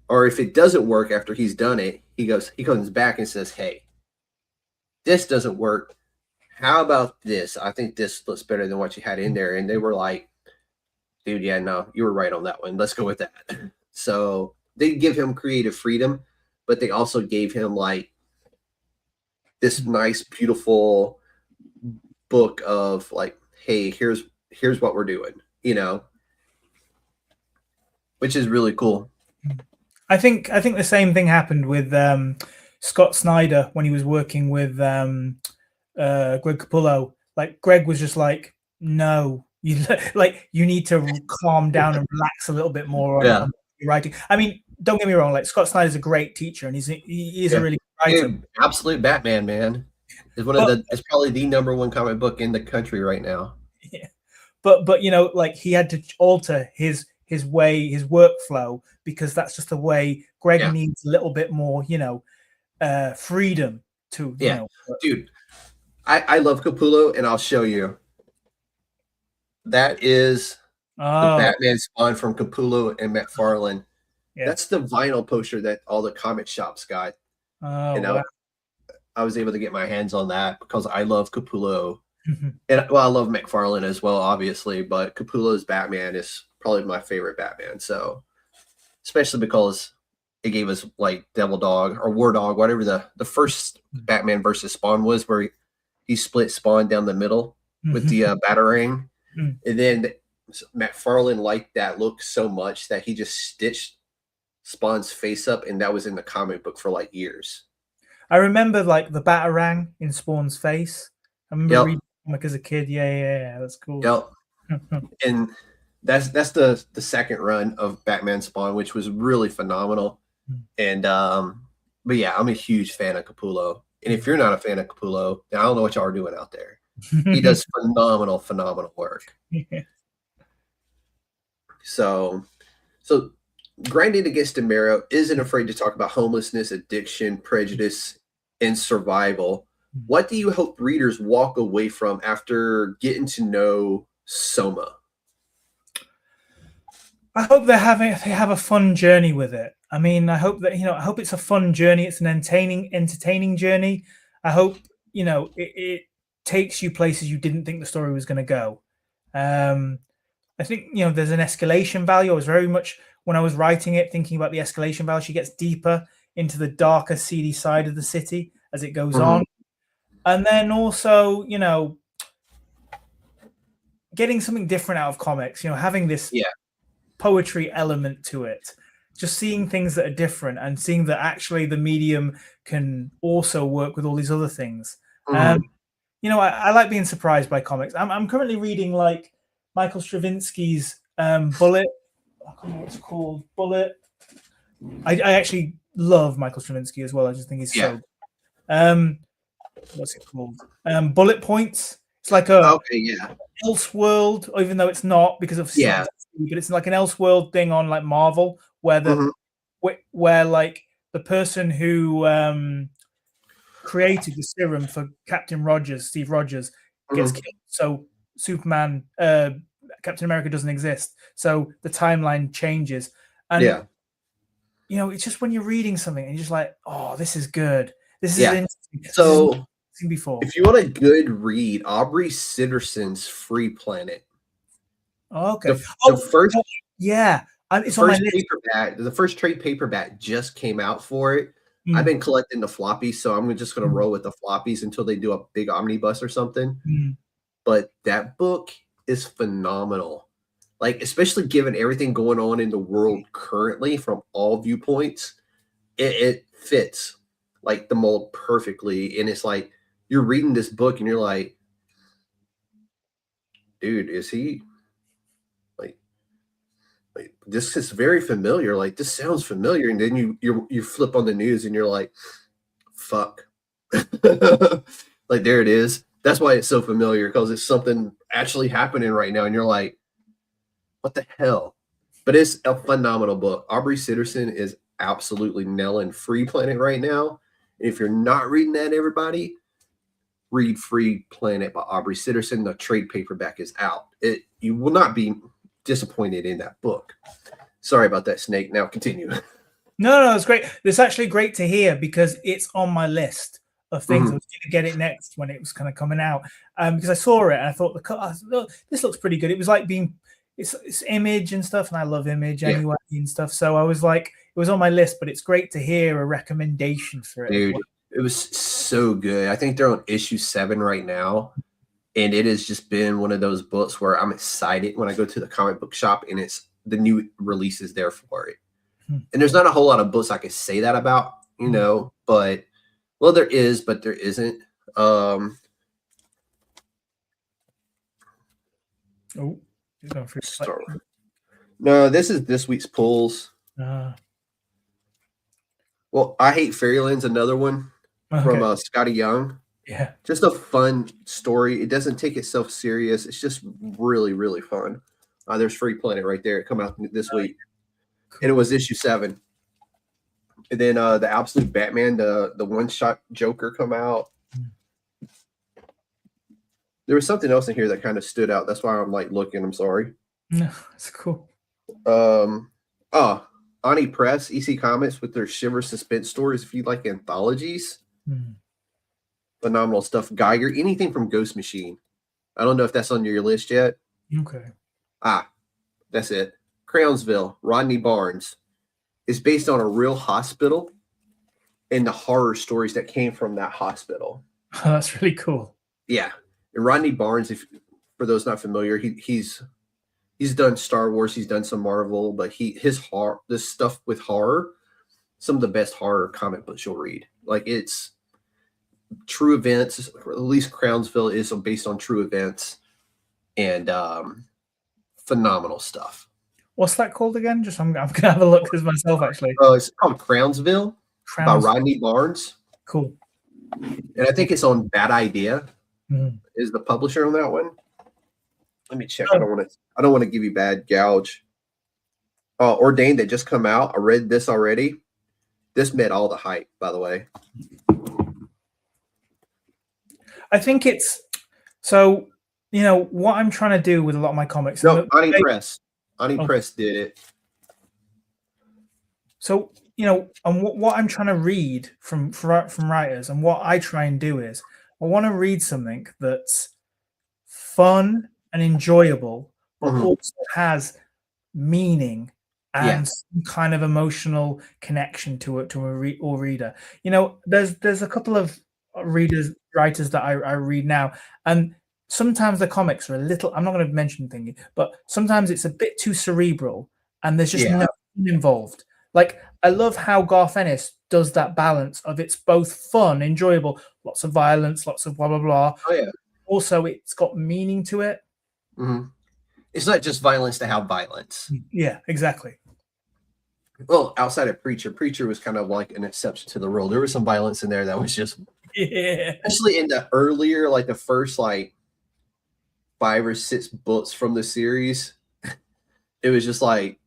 Or if it doesn't work after he's done it, he comes back and says, hey, this doesn't work. How about this? I think this looks better than what you had in there. And they were like, dude, yeah, no, you were right on that one. Let's go with that. So they give him creative freedom, but they also gave him like this nice, beautiful book of like, hey, here's what we're doing, you know, which is really cool. I think the same thing happened with Scott Snyder when he was working with Greg Capullo. Like Greg was just like, no, you need to calm down and relax a little bit more on your writing. I mean, don't get me wrong, like Scott Snyder's a great teacher and he is a really good writer. Dude, absolute Batman, man. It's probably the #1 comic book in the country right now. Yeah. But you know, like he had to alter his workflow because that's just the way Greg needs a little bit more, you know, freedom to, you know. Dude, I love Capullo, and I'll show you. That is the Batman spawn from Capullo and McFarlane. Yeah. That's the vinyl poster that all the comic shops got. You know, wow. I was able to get my hands on that because I love Capullo. And well, I love McFarlane as well, obviously, but Capullo's Batman is probably my favorite Batman. So, especially because it gave us like Devil Dog or War Dog, whatever the first Batman versus Spawn was, where he split Spawn down the middle with the Batarang. And then McFarlane liked that look so much that he just stitched Spawn's face up, and that was in the comic book for like years. I remember like the Batarang in Spawn's face. I remember Yep. reading the comic as a kid. Yeah, that's cool. Yep. And that's the second run of Batman Spawn, which was really phenomenal. And but yeah, I'm a huge fan of Capullo. And if you're not a fan of Capullo, then I don't know what y'all are doing out there. He does phenomenal work. Yeah. So Grinding Against the Marrow isn't afraid to talk about homelessness, addiction, prejudice, and survival. What do you hope readers walk away from after getting to know Soma? I hope they have a fun journey with it. I mean, I hope that I hope it's a fun journey. It's an entertaining journey. I hope it takes you places you didn't think the story was going to go. I think there's an escalation value. I was very much, when I was writing it, thinking about the escalation value. She gets deeper into the darker, seedy side of the city as it goes on, and then also getting something different out of comics. Having this poetry element to it, just seeing things that are different and seeing that actually the medium can also work with all these other things. I like being surprised by comics. I'm currently reading like Michael Straczynski's Bullet. I can't remember what it's called. Bullet. I actually love Michael Straczynski as well. I just think he's so. What's it called? Bullet Points. It's like a Elseworld, even though it's not because of but it's like an Elseworld thing on like Marvel, where where like the person who created the serum for Captain Rogers, Steve Rogers, gets killed. So Superman, Captain America doesn't exist. So the timeline changes. And it's just when you're reading something and you're just like, oh, this is good. This is interesting. So before. If you want a good read, Aubrey Sitterson's Free Planet. Oh, okay. The first it's on my list. The first trade paperback just came out for it. I've been collecting the floppies, so I'm just going to roll with the floppies until they do a big omnibus or something. But that book is phenomenal. Like, especially given everything going on in the world currently from all viewpoints, it fits like the mold perfectly. And it's like, you're reading this book and you're like, dude, is he like this is very familiar. Like, this sounds familiar. And then you flip on the news and you're like, fuck. Like, there it is. That's why it's so familiar, because it's something actually happening right now. And you're like, what the hell? But it's a phenomenal book. Aubrey Sitterson is absolutely nailing Free Planet right now. And if you're not reading that, everybody, read Free Planet by Aubrey Sitterson. The trade paperback is out. You will not be disappointed in that book. Sorry about that, Snake. Now continue. No, it's great. It's actually great to hear, because it's on my list of things. I was going to get it next when it was kind of coming out, because I saw it and I thought, this looks pretty good. It was like it's Image and stuff, and I love Image anyway and stuff. So I was like, it was on my list, but it's great to hear a recommendation for it. Dude, it was so good. I think they're on issue 7 right now. And it has just been one of those books where I'm excited when I go to the comic book shop and it's the new releases there for it. And there's not a whole lot of books I could say that about, but well, there is, but there isn't. No, this is this week's pulls. Well, I Hate Fairyland's another one from Scotty Young. Yeah. Just a fun story. It doesn't take itself serious. It's just really, really fun. There's Free Planet right there. It come out this week. And it was issue 7. And then the Absolute Batman, the one-shot Joker come out. There was something else in here that kind of stood out. That's why I'm like looking. I'm sorry. No, it's cool. Ani Press, EC Comics with their Shiver suspense stories. If you like anthologies, phenomenal stuff. Geiger, anything from Ghost Machine. I don't know if that's on your list yet. Okay. That's it. Crownsville, Rodney Barnes. It's based on a real hospital and the horror stories that came from that hospital. Oh, that's really cool. Yeah. And Rodney Barnes, for those not familiar, he's He's done Star Wars, he's done some Marvel, but this stuff with horror, some of the best horror comic books you'll read. Like, it's true events, at least Crownsville is based on true events, and phenomenal stuff. What's that called again? Just I'm gonna have a look as myself actually. It's called Crownsville by Rodney Barnes. Cool. And I think it's on Bad Idea is the publisher on that one. Let me check. I don't want to give you bad gouge. Ordained that just come out. I read this already. This met all the hype, by the way. I think it's so, you know, what I'm trying to do with a lot of my comics. No, Ani Press. Ani Press did it. So, you know, and what I'm trying to read from writers, and what I try and do is I want to read something that's fun and enjoyable, but also has meaning and some kind of emotional connection to it, to a reader. You know, there's a couple of writers that I read now, and sometimes the comics are a little, I'm not going to mention thingy, but sometimes it's a bit too cerebral and there's just nothing involved. Like, I love how Garth Ennis does that balance of it's both fun, enjoyable, lots of violence, lots of blah, blah, blah. Oh, yeah. Also, it's got meaning to it. It's not just violence to have violence. Yeah, exactly. Well, outside of Preacher was kind of like an exception to the rule. There was some violence in there that was just, especially in the earlier, like the first like 5 or 6 books from the series, it was just like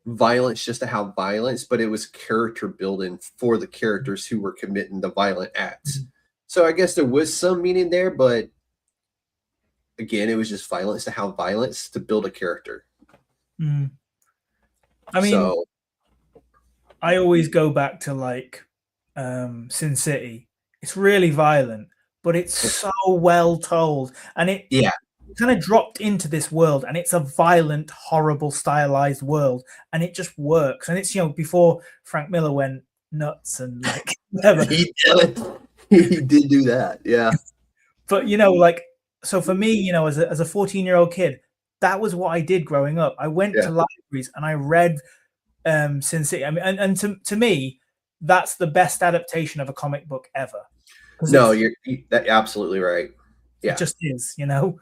violence just to have violence, but it was character building for the characters who were committing the violent acts. So I guess there was some meaning there, but again, it was just violence to have violence to build a character. I mean, I always go back to like Sin City. It's really violent, but it's so well told, and it kind of dropped into this world, and it's a violent, horrible, stylized world, and it just works. And it's, you know, before Frank Miller went nuts and like whatever. He did do that, yeah. But you know, like, so for me, you know, as a 14-year-old kid, that was what I did growing up. I went to libraries and I read Sin City. I mean, and to me, that's the best adaptation of a comic book ever. No, you're absolutely right. Yeah, it just is, you know.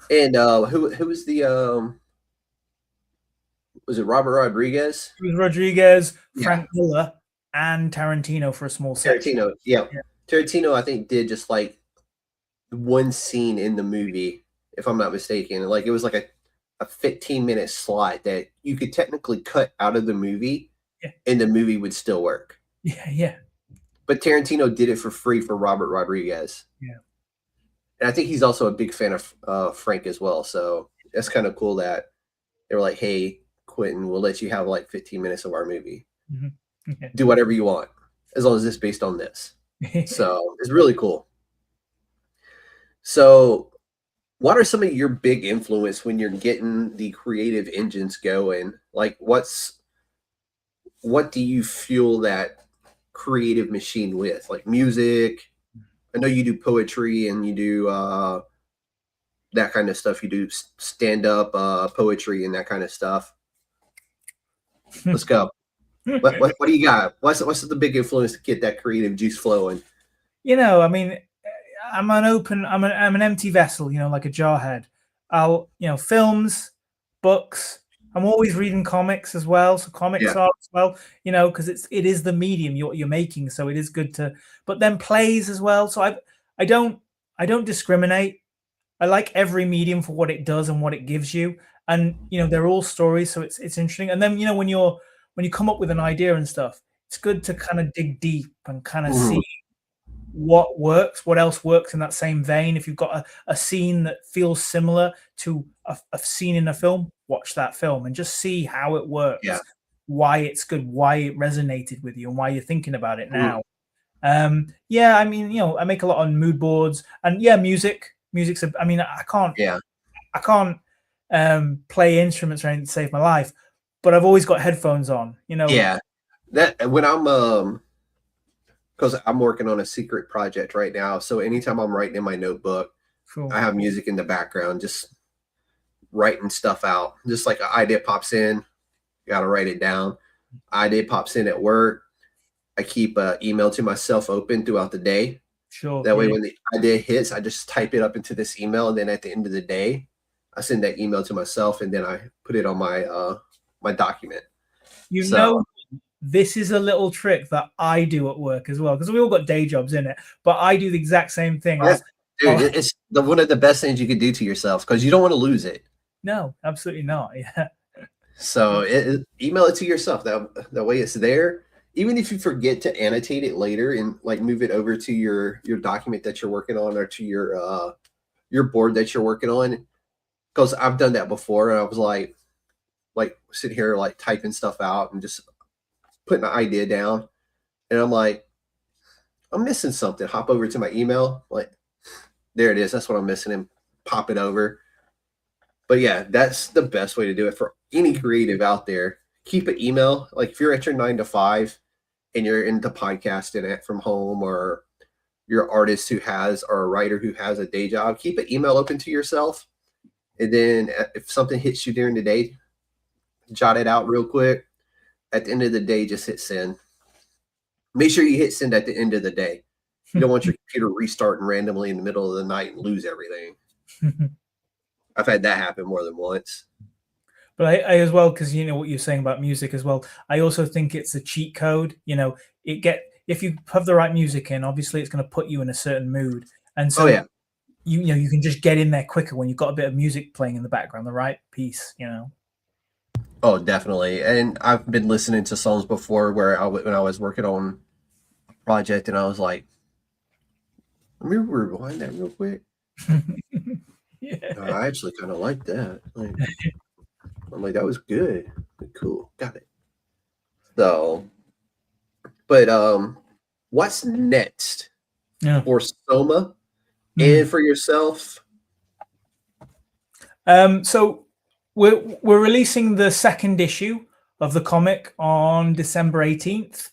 And who was the was it Robert Rodriguez? It was Rodriguez, Frank Miller, and Tarantino for a small section. Tarantino, Tarantino, I think, did just like one scene in the movie, if I'm not mistaken. Like, it was like a 15-minute slot that you could technically cut out of the movie, and the movie would still work. Yeah. But Tarantino did it for free for Robert Rodriguez. Yeah. And I think he's also a big fan of Frank as well. So that's kind of cool that they were like, hey, Quentin, we'll let you have like 15 minutes of our movie. Do whatever you want, as long as it's based on this. So it's really cool. So what are some of your big influence when you're getting the creative engines going? Like, what do you fuel that creative machine with? Like music? I know you do poetry and you do that kind of stuff. You do stand-up poetry and that kind of stuff. Let's go. What do you got? What's the big influence to get that creative juice flowing? You know, I mean, I'm an empty vessel, you know, like a jarhead. I'll, you know, films, books. I'm always reading comics as well. So comics are as well, you know, because it is the medium you're making. So it is good to, but then plays as well. So I don't discriminate. I like every medium for what it does and what it gives you. And, you know, they're all stories. So it's interesting. And then, you know, when you come up with an idea and stuff, it's good to kind of dig deep and kind of see what works, what else works in that same vein. If you've got a scene that feels similar to a scene in a film, watch that film and just see how it works, why it's good, why it resonated with you, and why you're thinking about it now. I mean, you know, I make a lot on mood boards, and music's I mean, I can't play instruments or anything to save my life, but I've always got headphones on, you know. That when I'm because I'm working on a secret project right now, so anytime I'm writing in my notebook, I have music in the background just writing stuff out. Just like an idea pops in, got to write it down. Idea pops in at work. I keep an email to myself open throughout the day. Sure. That way, when the idea hits, I just type it up into this email, and then at the end of the day, I send that email to myself, and then I put it on my my document. This is a little trick that I do at work as well, because we all got day jobs in it, but I do the exact same thing. Yeah. Dude, it's one of the best things you could do to yourself, because you don't want to lose it. No, absolutely not. Yeah. So email it to yourself. That way it's there. Even if you forget to annotate it later and like move it over to your document that you're working on, or to your board that you're working on. Because I've done that before, and I was like sitting here like typing stuff out and just putting an idea down, and I'm like, I'm missing something. Hop over to my email, like, there it is. That's what I'm missing, and pop it over. But yeah, that's the best way to do it for any creative out there. Keep an email. Like if you're at your 9 to 5 and you're into podcasting it from home, or you're an artist who has, or a writer who has a day job, keep an email open to yourself. And then if something hits you during the day, jot it out real quick. At the end of the day, just hit send. Make sure you hit send at the end of the day. You don't want your computer restarting randomly in the middle of the night and lose everything. I've had that happen more than once. But I as well, because you know what you're saying about music as well, I also think it's a cheat code. You know, if you have the right music in, obviously it's going to put you in a certain mood. And so you know, you can just get in there quicker when you've got a bit of music playing in the background, the right piece, you know. Oh, definitely. And I've been listening to songs before where when I was working on a project, and I was like, let me rewind that real quick. Yeah. No, I actually kind of like that. Like, I'm like, that was good. Cool. Got it. So, but what's next for Soma and for yourself? So we're releasing the second issue of the comic on December 18th.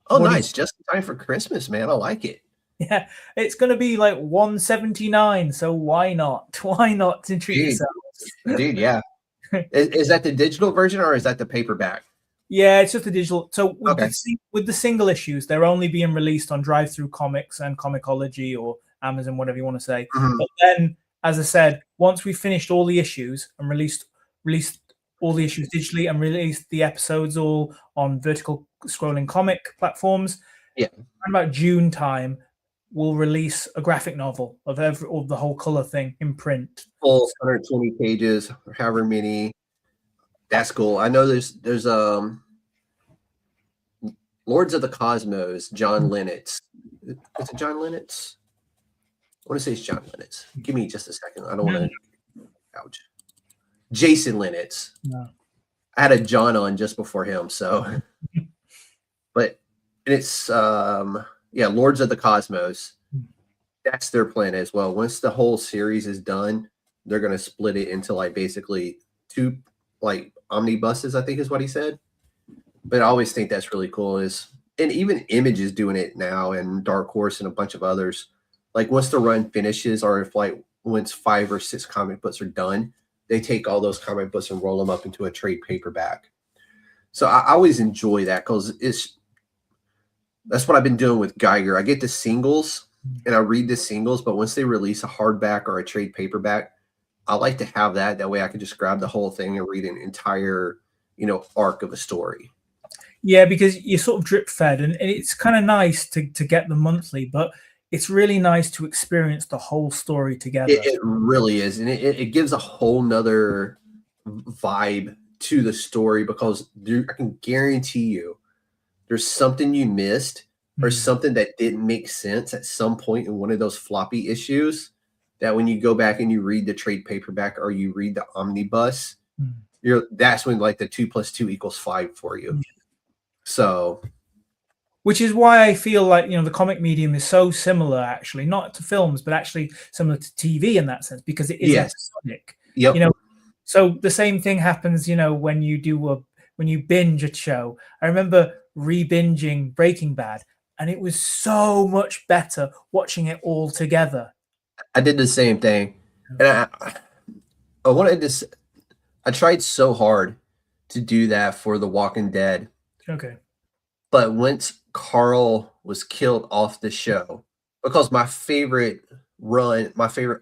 Oh, nice. Just in time for Christmas, man. I like it. Yeah, it's going to be like $179. So why not? Why not to treat yourselves? Dude, yeah. Is that the digital version, or is that the paperback? Yeah, it's just the digital. So with the single issues, they're only being released on Drive-Thru Comics and Comixology or Amazon, whatever you want to say. Mm-hmm. But then, as I said, once we finished all the issues and released all the issues digitally and released the episodes all on vertical scrolling comic platforms, around about June time, we'll release a graphic novel of the whole color thing in print. Full 120 pages, or however many. That's cool. I know there's Lords of the Cosmos, John Lennox. Is it John Lennox? I want to say it's John Lennox. Give me just a second. I don't want to. Ouch. Jason Lennox. No. I had a John on just before him, so. But it's Lords of the Cosmos. That's their plan as well. Once the whole series is done, they're going to split it into like basically 2 like omnibuses, I think is what he said. But I always think that's really cool. And even Image is doing it now, and Dark Horse and a bunch of others. Like once the run finishes, or if like once 5 or 6 comic books are done, they take all those comic books and roll them up into a trade paperback. So I always enjoy that, because that's what I've been doing with Geiger. I get the singles and I read the singles, but once they release a hardback or a trade paperback, I like to have that. That way I can just grab the whole thing and read an entire, arc of a story. Yeah, because you're sort of drip fed, and it's kind of nice to get the monthly, but it's really nice to experience the whole story together. It really is. And it gives a whole nother vibe to the story, because I can guarantee you there's something you missed, or something that didn't make sense at some point in one of those floppy issues, that when you go back and you read the trade paperback or you read the omnibus, that's when like the 2 + 2 = 5 for you. So, which is why I feel like, the comic medium is so similar, actually, not to films, but actually similar to TV in that sense, because it is episodic. Yep. So the same thing happens, when you binge a show. I remember re-binging Breaking Bad, and it was so much better watching it all together. I did the same thing. And I wanted to I tried so hard to do that for The Walking Dead, Okay. but once Carl was killed off the show, because my favorite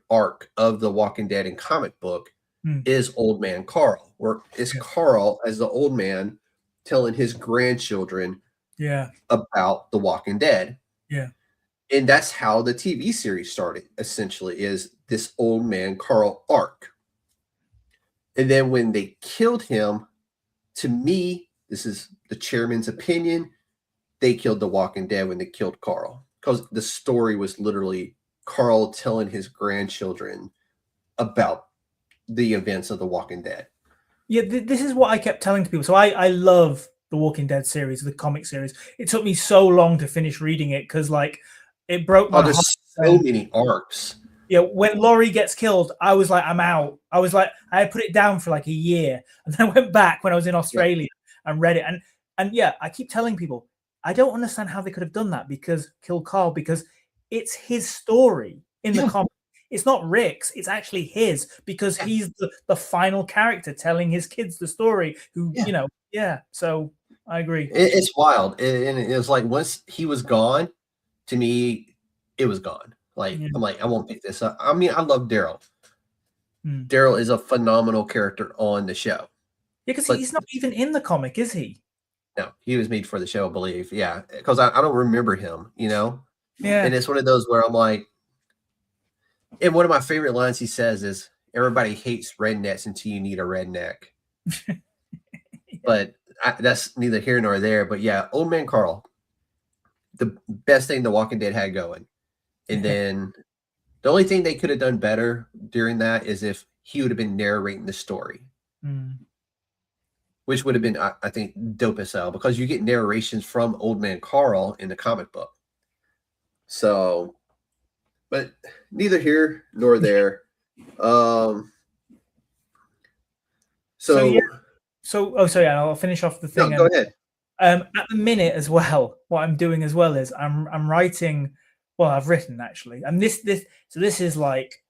arc of The Walking Dead in comic book Hmm. is Old Man Carl, where is Yeah. Carl as the old man telling his grandchildren Yeah. about The Walking Dead. Yeah. And that's how the TV series started, essentially, is this old man Carl arc. And then when they killed him, to me, this is the chairman's opinion, they killed The Walking Dead when they killed Carl. Because the story was literally Carl telling his grandchildren about the events of The Walking Dead. Yeah, this is what I kept telling to people. So I love the Walking Dead series, the comic series. It took me so long to finish reading it because like it broke my Oh, heart. there's so many arcs. Yeah, when Laurie gets killed, I was like, I'm out. I was like, I had put it down for like a year, and then I went back when I was in Australia and read it. And yeah, I keep telling people, I don't understand how they could have done that because kill Carl, because it's his story in the comic. It's not Rick's, it's actually his because he's the final character telling his kids the story. Who So I agree. It's wild, and it was like once he was gone, to me, it was gone. Like Yeah. I'm like, I won't pick this up. I mean, I love Daryl. Hmm. Daryl is a phenomenal character on the show. Yeah, because But- he's not even in the comic, is he? No, he was made for the show, I believe. Yeah, because I don't remember him, Yeah. And it's one of those where I'm like, and one of my favorite lines he says is, "Everybody hates rednecks until you need a redneck." But that's neither here nor there. But yeah, Old Man Carl, the best thing The Walking Dead had going. And then the only thing they could have done better during that is if he would have been narrating the story, which would have been, I think, dope as hell because you get narrations from Old Man Carl in the comic book. So, but neither here nor there. I'll finish off the thing. No, go ahead. At the minute as well, what I'm doing as well is I'm writing. Well, I've written actually, and this is like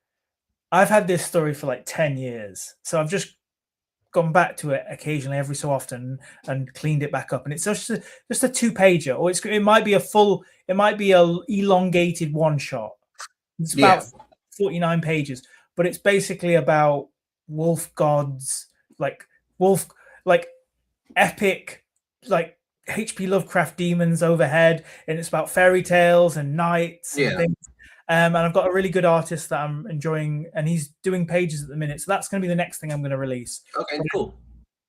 I've had this story for like 10 years, so I've just gone back to it occasionally every so often and cleaned it back up, and it's just a 2-pager, or it might be a elongated one shot. It's about 49 pages, but it's basically about wolf gods, like epic, like HP Lovecraft demons overhead, and it's about fairy tales and knights and things. And I've got a really good artist that I'm enjoying, and he's doing pages at the minute. So that's going to be the next thing I'm going to release. Okay, cool.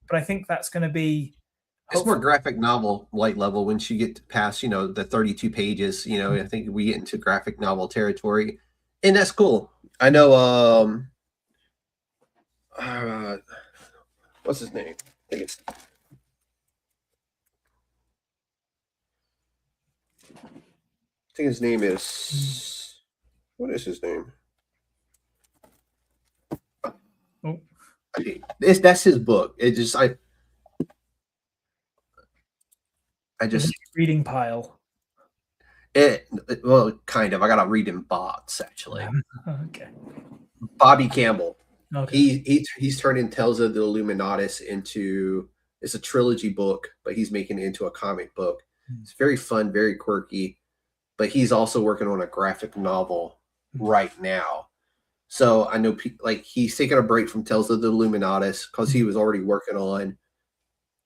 But I think that's going to be. It's more graphic novel light level once you get past, the 32 pages. I think we get into graphic novel territory, and that's cool. I know. What's his name? I think his name is. What is his name? Oh. That's his book. It just I just reading pile. Well, kind of. I got to read in bots actually. Okay. Bobby Campbell. Okay. He's turning Tales of the Illuminatus into, it's a trilogy book, but he's making it into a comic book. It's very fun, very quirky, but he's also working on a graphic novel right now. So I know like he's taking a break from Tales of the Illuminatus because he was already working on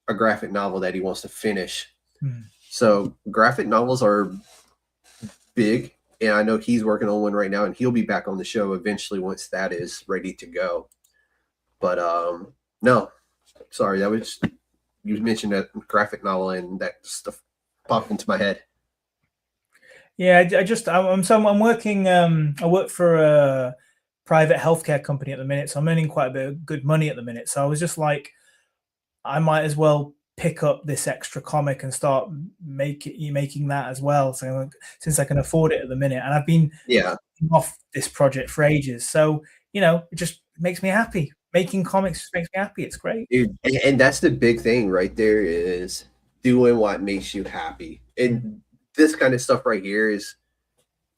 a graphic novel that he wants to finish. So graphic novels are big, and I know he's working on one right now, and he'll be back on the show eventually once that is ready to go. But no, sorry, that was, you mentioned that graphic novel, and that stuff popped into my head. Yeah, I'm working. I work for a private healthcare company at the minute, so I'm earning quite a bit of good money at the minute. So I was just like, I might as well pick up this extra comic and start making that as well. So since I can afford it at the minute, and I've been off this project for ages, so it just makes me happy. Making comics just makes me happy. It's great. Dude, and that's the big thing right there, is doing what makes you happy. And this kind of stuff right here is,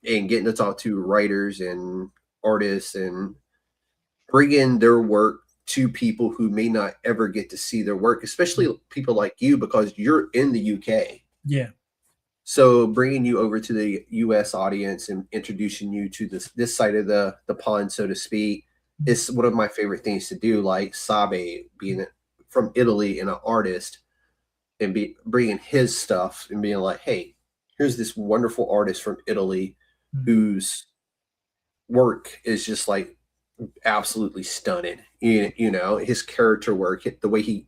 and getting to talk to writers and artists and bringing their work to people who may not ever get to see their work, especially people like you, because you're in the UK. Yeah. So bringing you over to the US audience and introducing you to this side of the pond, so to speak, is one of my favorite things to do. Like Sabe being from Italy and an artist, and bringing his stuff and being like, hey, here's this wonderful artist from Italy whose work is just like absolutely stunning. You know, his character work, the way he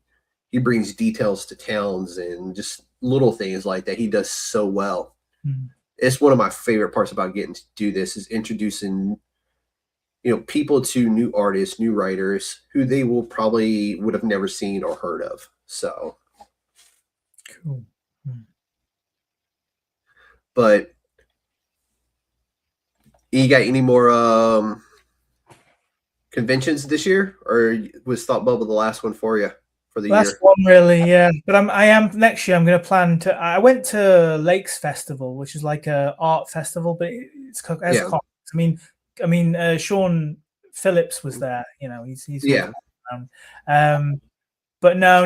brings details to towns and just little things like that, he does so well. It's one of my favorite parts about getting to do this, is introducing, you know, people to new artists, new writers who they would have never seen or heard of. So Cool. But you got any more conventions this year, or was Thought Bubble the last one for you for the Last year? one, really, yeah. But I am next year. I'm going to plan to. I went to Lakes Festival, which is like a art festival, but it's has comics. I mean, Sean Phillips was there. You know, he's around. But no,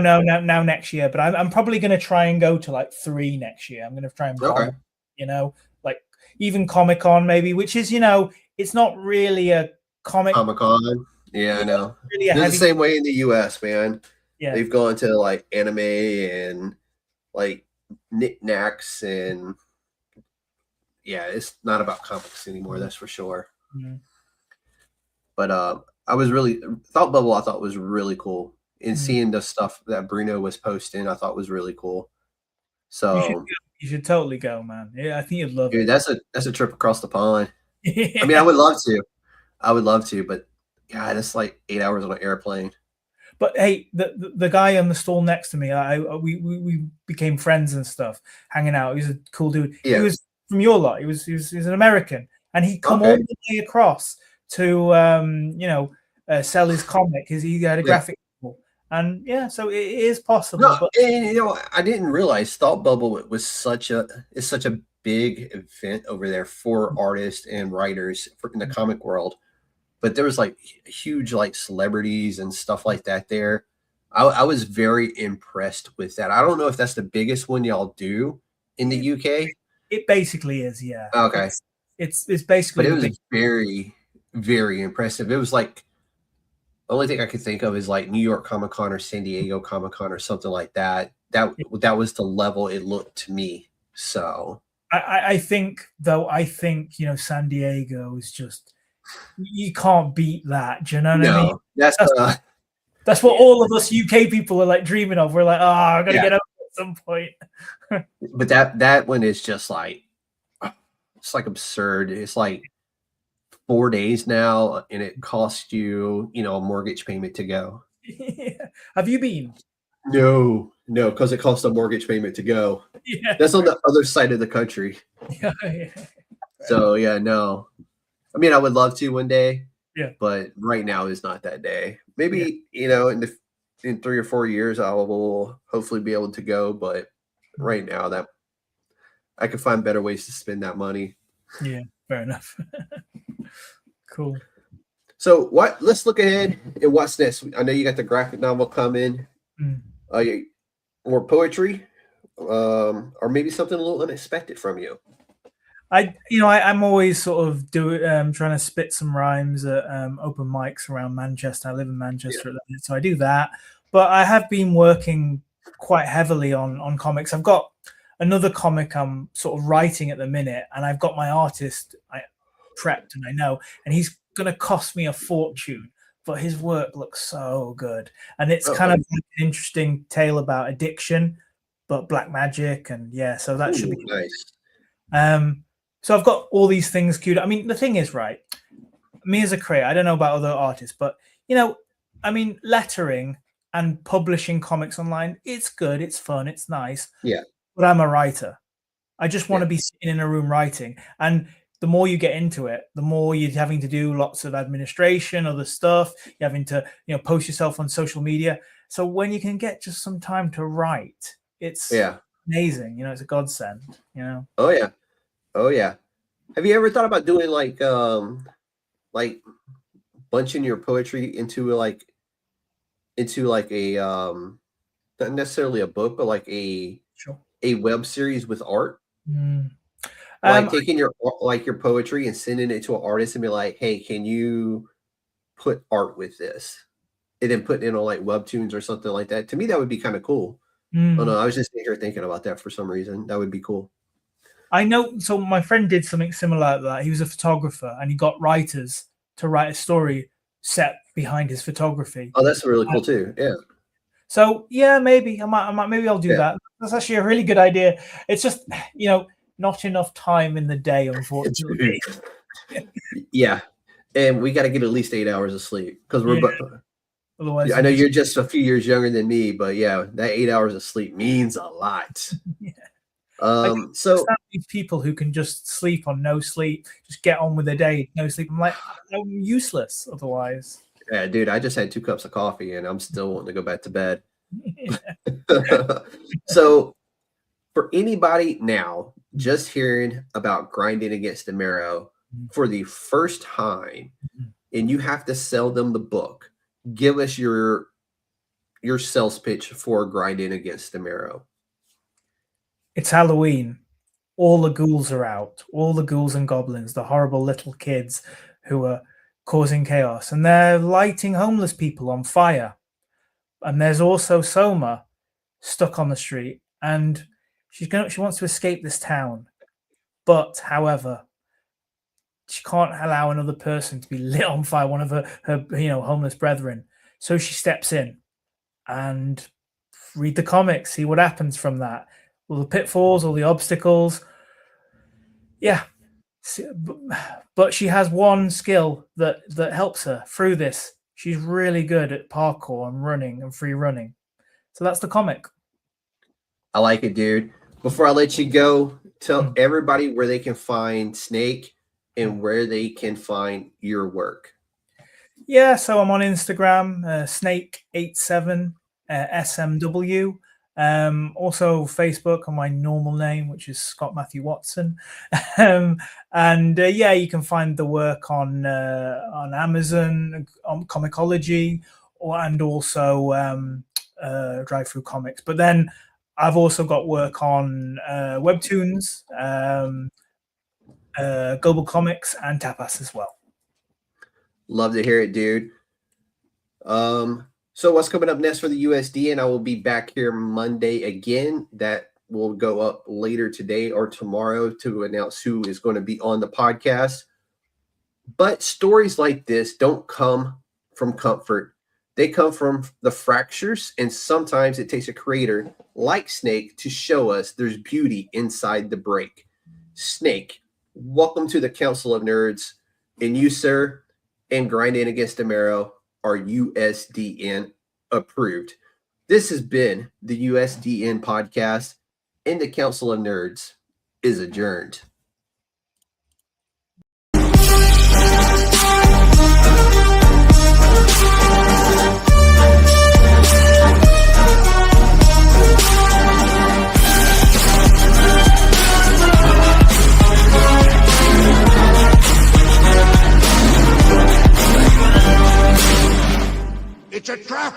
next year. But I'm probably going to try and go to like 3 next year. I'm going to try and you know, like even Comic-Con maybe, which is, you know, it's not really a Comic-Con. Yeah, I know. Really They're the same way in the US, man. Yeah. They've gone to like anime and like knickknacks, and yeah, it's not about comics anymore, that's for sure. But I was really Thought Bubble, I thought was really cool. And seeing the stuff that Bruno was posting, I thought was really cool. So you should totally go, man. Yeah, I think you'd love it. That's a trip across the pond. I mean, I would love to, but God, it's like 8 hours on an airplane. But hey, the guy on the stall next to me, we became friends and stuff, hanging out. He was a cool dude. Yeah. He was from your lot. He was an American, and he'd come all the way across to sell his comic. He had a graphic novel. And yeah, so it is possible. No, but and, you know, I didn't realize Thought Bubble was such a big event over there for artists and writers in the comic world. But there was like huge like celebrities and stuff like that there. I was very impressed with that. I don't know if that's the biggest one y'all do in the UK. It basically is, yeah. Okay. It's basically. But it was very, very impressive. It was like, the only thing I could think of is like New York Comic-Con or San Diego Comic-Con or something like that. That was the level it looked to me. So I think, you know, San Diego is just, you can't beat that. Do you know what I mean? That's what all of us UK people are like dreaming of. We're like, I'm gonna get up at some point. But that one is just like, it's like absurd. It's like 4 days now, and it costs you, you know, a mortgage payment to go. Yeah. Have you been? No, because it costs a mortgage payment to go. Yeah. That's on the other side of the country. Yeah. So yeah, no. I mean, I would love to one day. Yeah. But right now is not that day. Maybe, you know, in 3 or 4 years, I will hopefully be able to go. But right now, that I can find better ways to spend that money. Yeah, fair enough. Cool. So let's look ahead and what's next. I know you got the graphic novel coming. More poetry, or maybe something a little unexpected from you. I'm always sort of trying to spit some rhymes at open mics around Manchester. I live in Manchester at the minute, so I do that. But I have been working quite heavily on comics. I've got another comic I'm sort of writing at the minute, and I've got my artist prepped, and I know, and he's going to cost me a fortune, but his work looks so good. And it's kind of like an interesting tale about addiction, but black magic, and so that should be nice. So I've got all these things queued. I mean, the thing is, right, me as a creator, I don't know about other artists, but, you know, I mean, lettering and publishing comics online, it's good, it's fun, it's nice. Yeah. But I'm a writer. I just want to be sitting in a room writing. And the more you get into it, the more you're having to do lots of administration, other stuff. You're having to, you know, post yourself on social media. So when you can get just some time to write, it's amazing. You know, it's a godsend, you know? Oh yeah. Have you ever thought about doing like bunching your poetry into like into like a not necessarily a book, but like a Sure. web series with art. Mm. Like taking your poetry and sending it to an artist and be like, hey, can you put art with this? And then putting it on like webtoons or something like that. To me, that would be kind of cool. Oh no, I was just sitting here thinking about that for some reason. That would be cool. I know. So my friend did something similar like that. He was a photographer and he got writers to write a story set behind his photography. Oh, that's really cool too. Yeah. So yeah, maybe maybe I'll do that. That's actually a really good idea. It's just, not enough time in the day, unfortunately. Yeah. And we got to get at least 8 hours of sleep because we're Otherwise, I know you're just a few years younger than me, but yeah, that 8 hours of sleep means a lot. Yeah. So these people who can just sleep on no sleep, just get on with their day, no sleep. I'm like, I'm useless otherwise. Yeah, dude, I just had 2 cups of coffee and I'm still wanting to go back to bed. So for anybody now just hearing about Grinding Against the Marrow for the first time, and you have to sell them the book, give us your sales pitch for Grinding Against the Marrow. It's Halloween. All the ghouls are out. All the ghouls and goblins, the horrible little kids who are causing chaos, and they're lighting homeless people on fire. And there's also Soma stuck on the street, and she wants to escape this town, but however, she can't allow another person to be lit on fire, one of her homeless brethren. So she steps in and read the comics, see what happens from that. All the pitfalls, all the obstacles. Yeah. But she has one skill that helps her through this. She's really good at parkour and running and free running. So that's the comic. I like it, dude. Before I let you go, tell everybody where they can find Snake and where they can find your work. Yeah, so I'm on Instagram, Snake87 SMW. Also Facebook on my normal name, which is Scott Matthew Watson. You can find the work on Amazon, on Comixology, and also Drive Through Comics. But then I've also got work on Webtoons, Global Comics, and Tapas as well. Love to hear it, dude. So what's coming up next for the USDN? I will be back here Monday again. That will go up later today or tomorrow to announce who is going to be on the podcast. But stories like this don't come from comfort. They come from the fractures, and sometimes it takes a creator like Snake to show us there's beauty inside the break. Snake, welcome to the Council of Nerds. And you, sir, and Grinding Against the Marrow are USDN approved. This has been the USDN podcast, and the Council of Nerds is adjourned. It's a trap!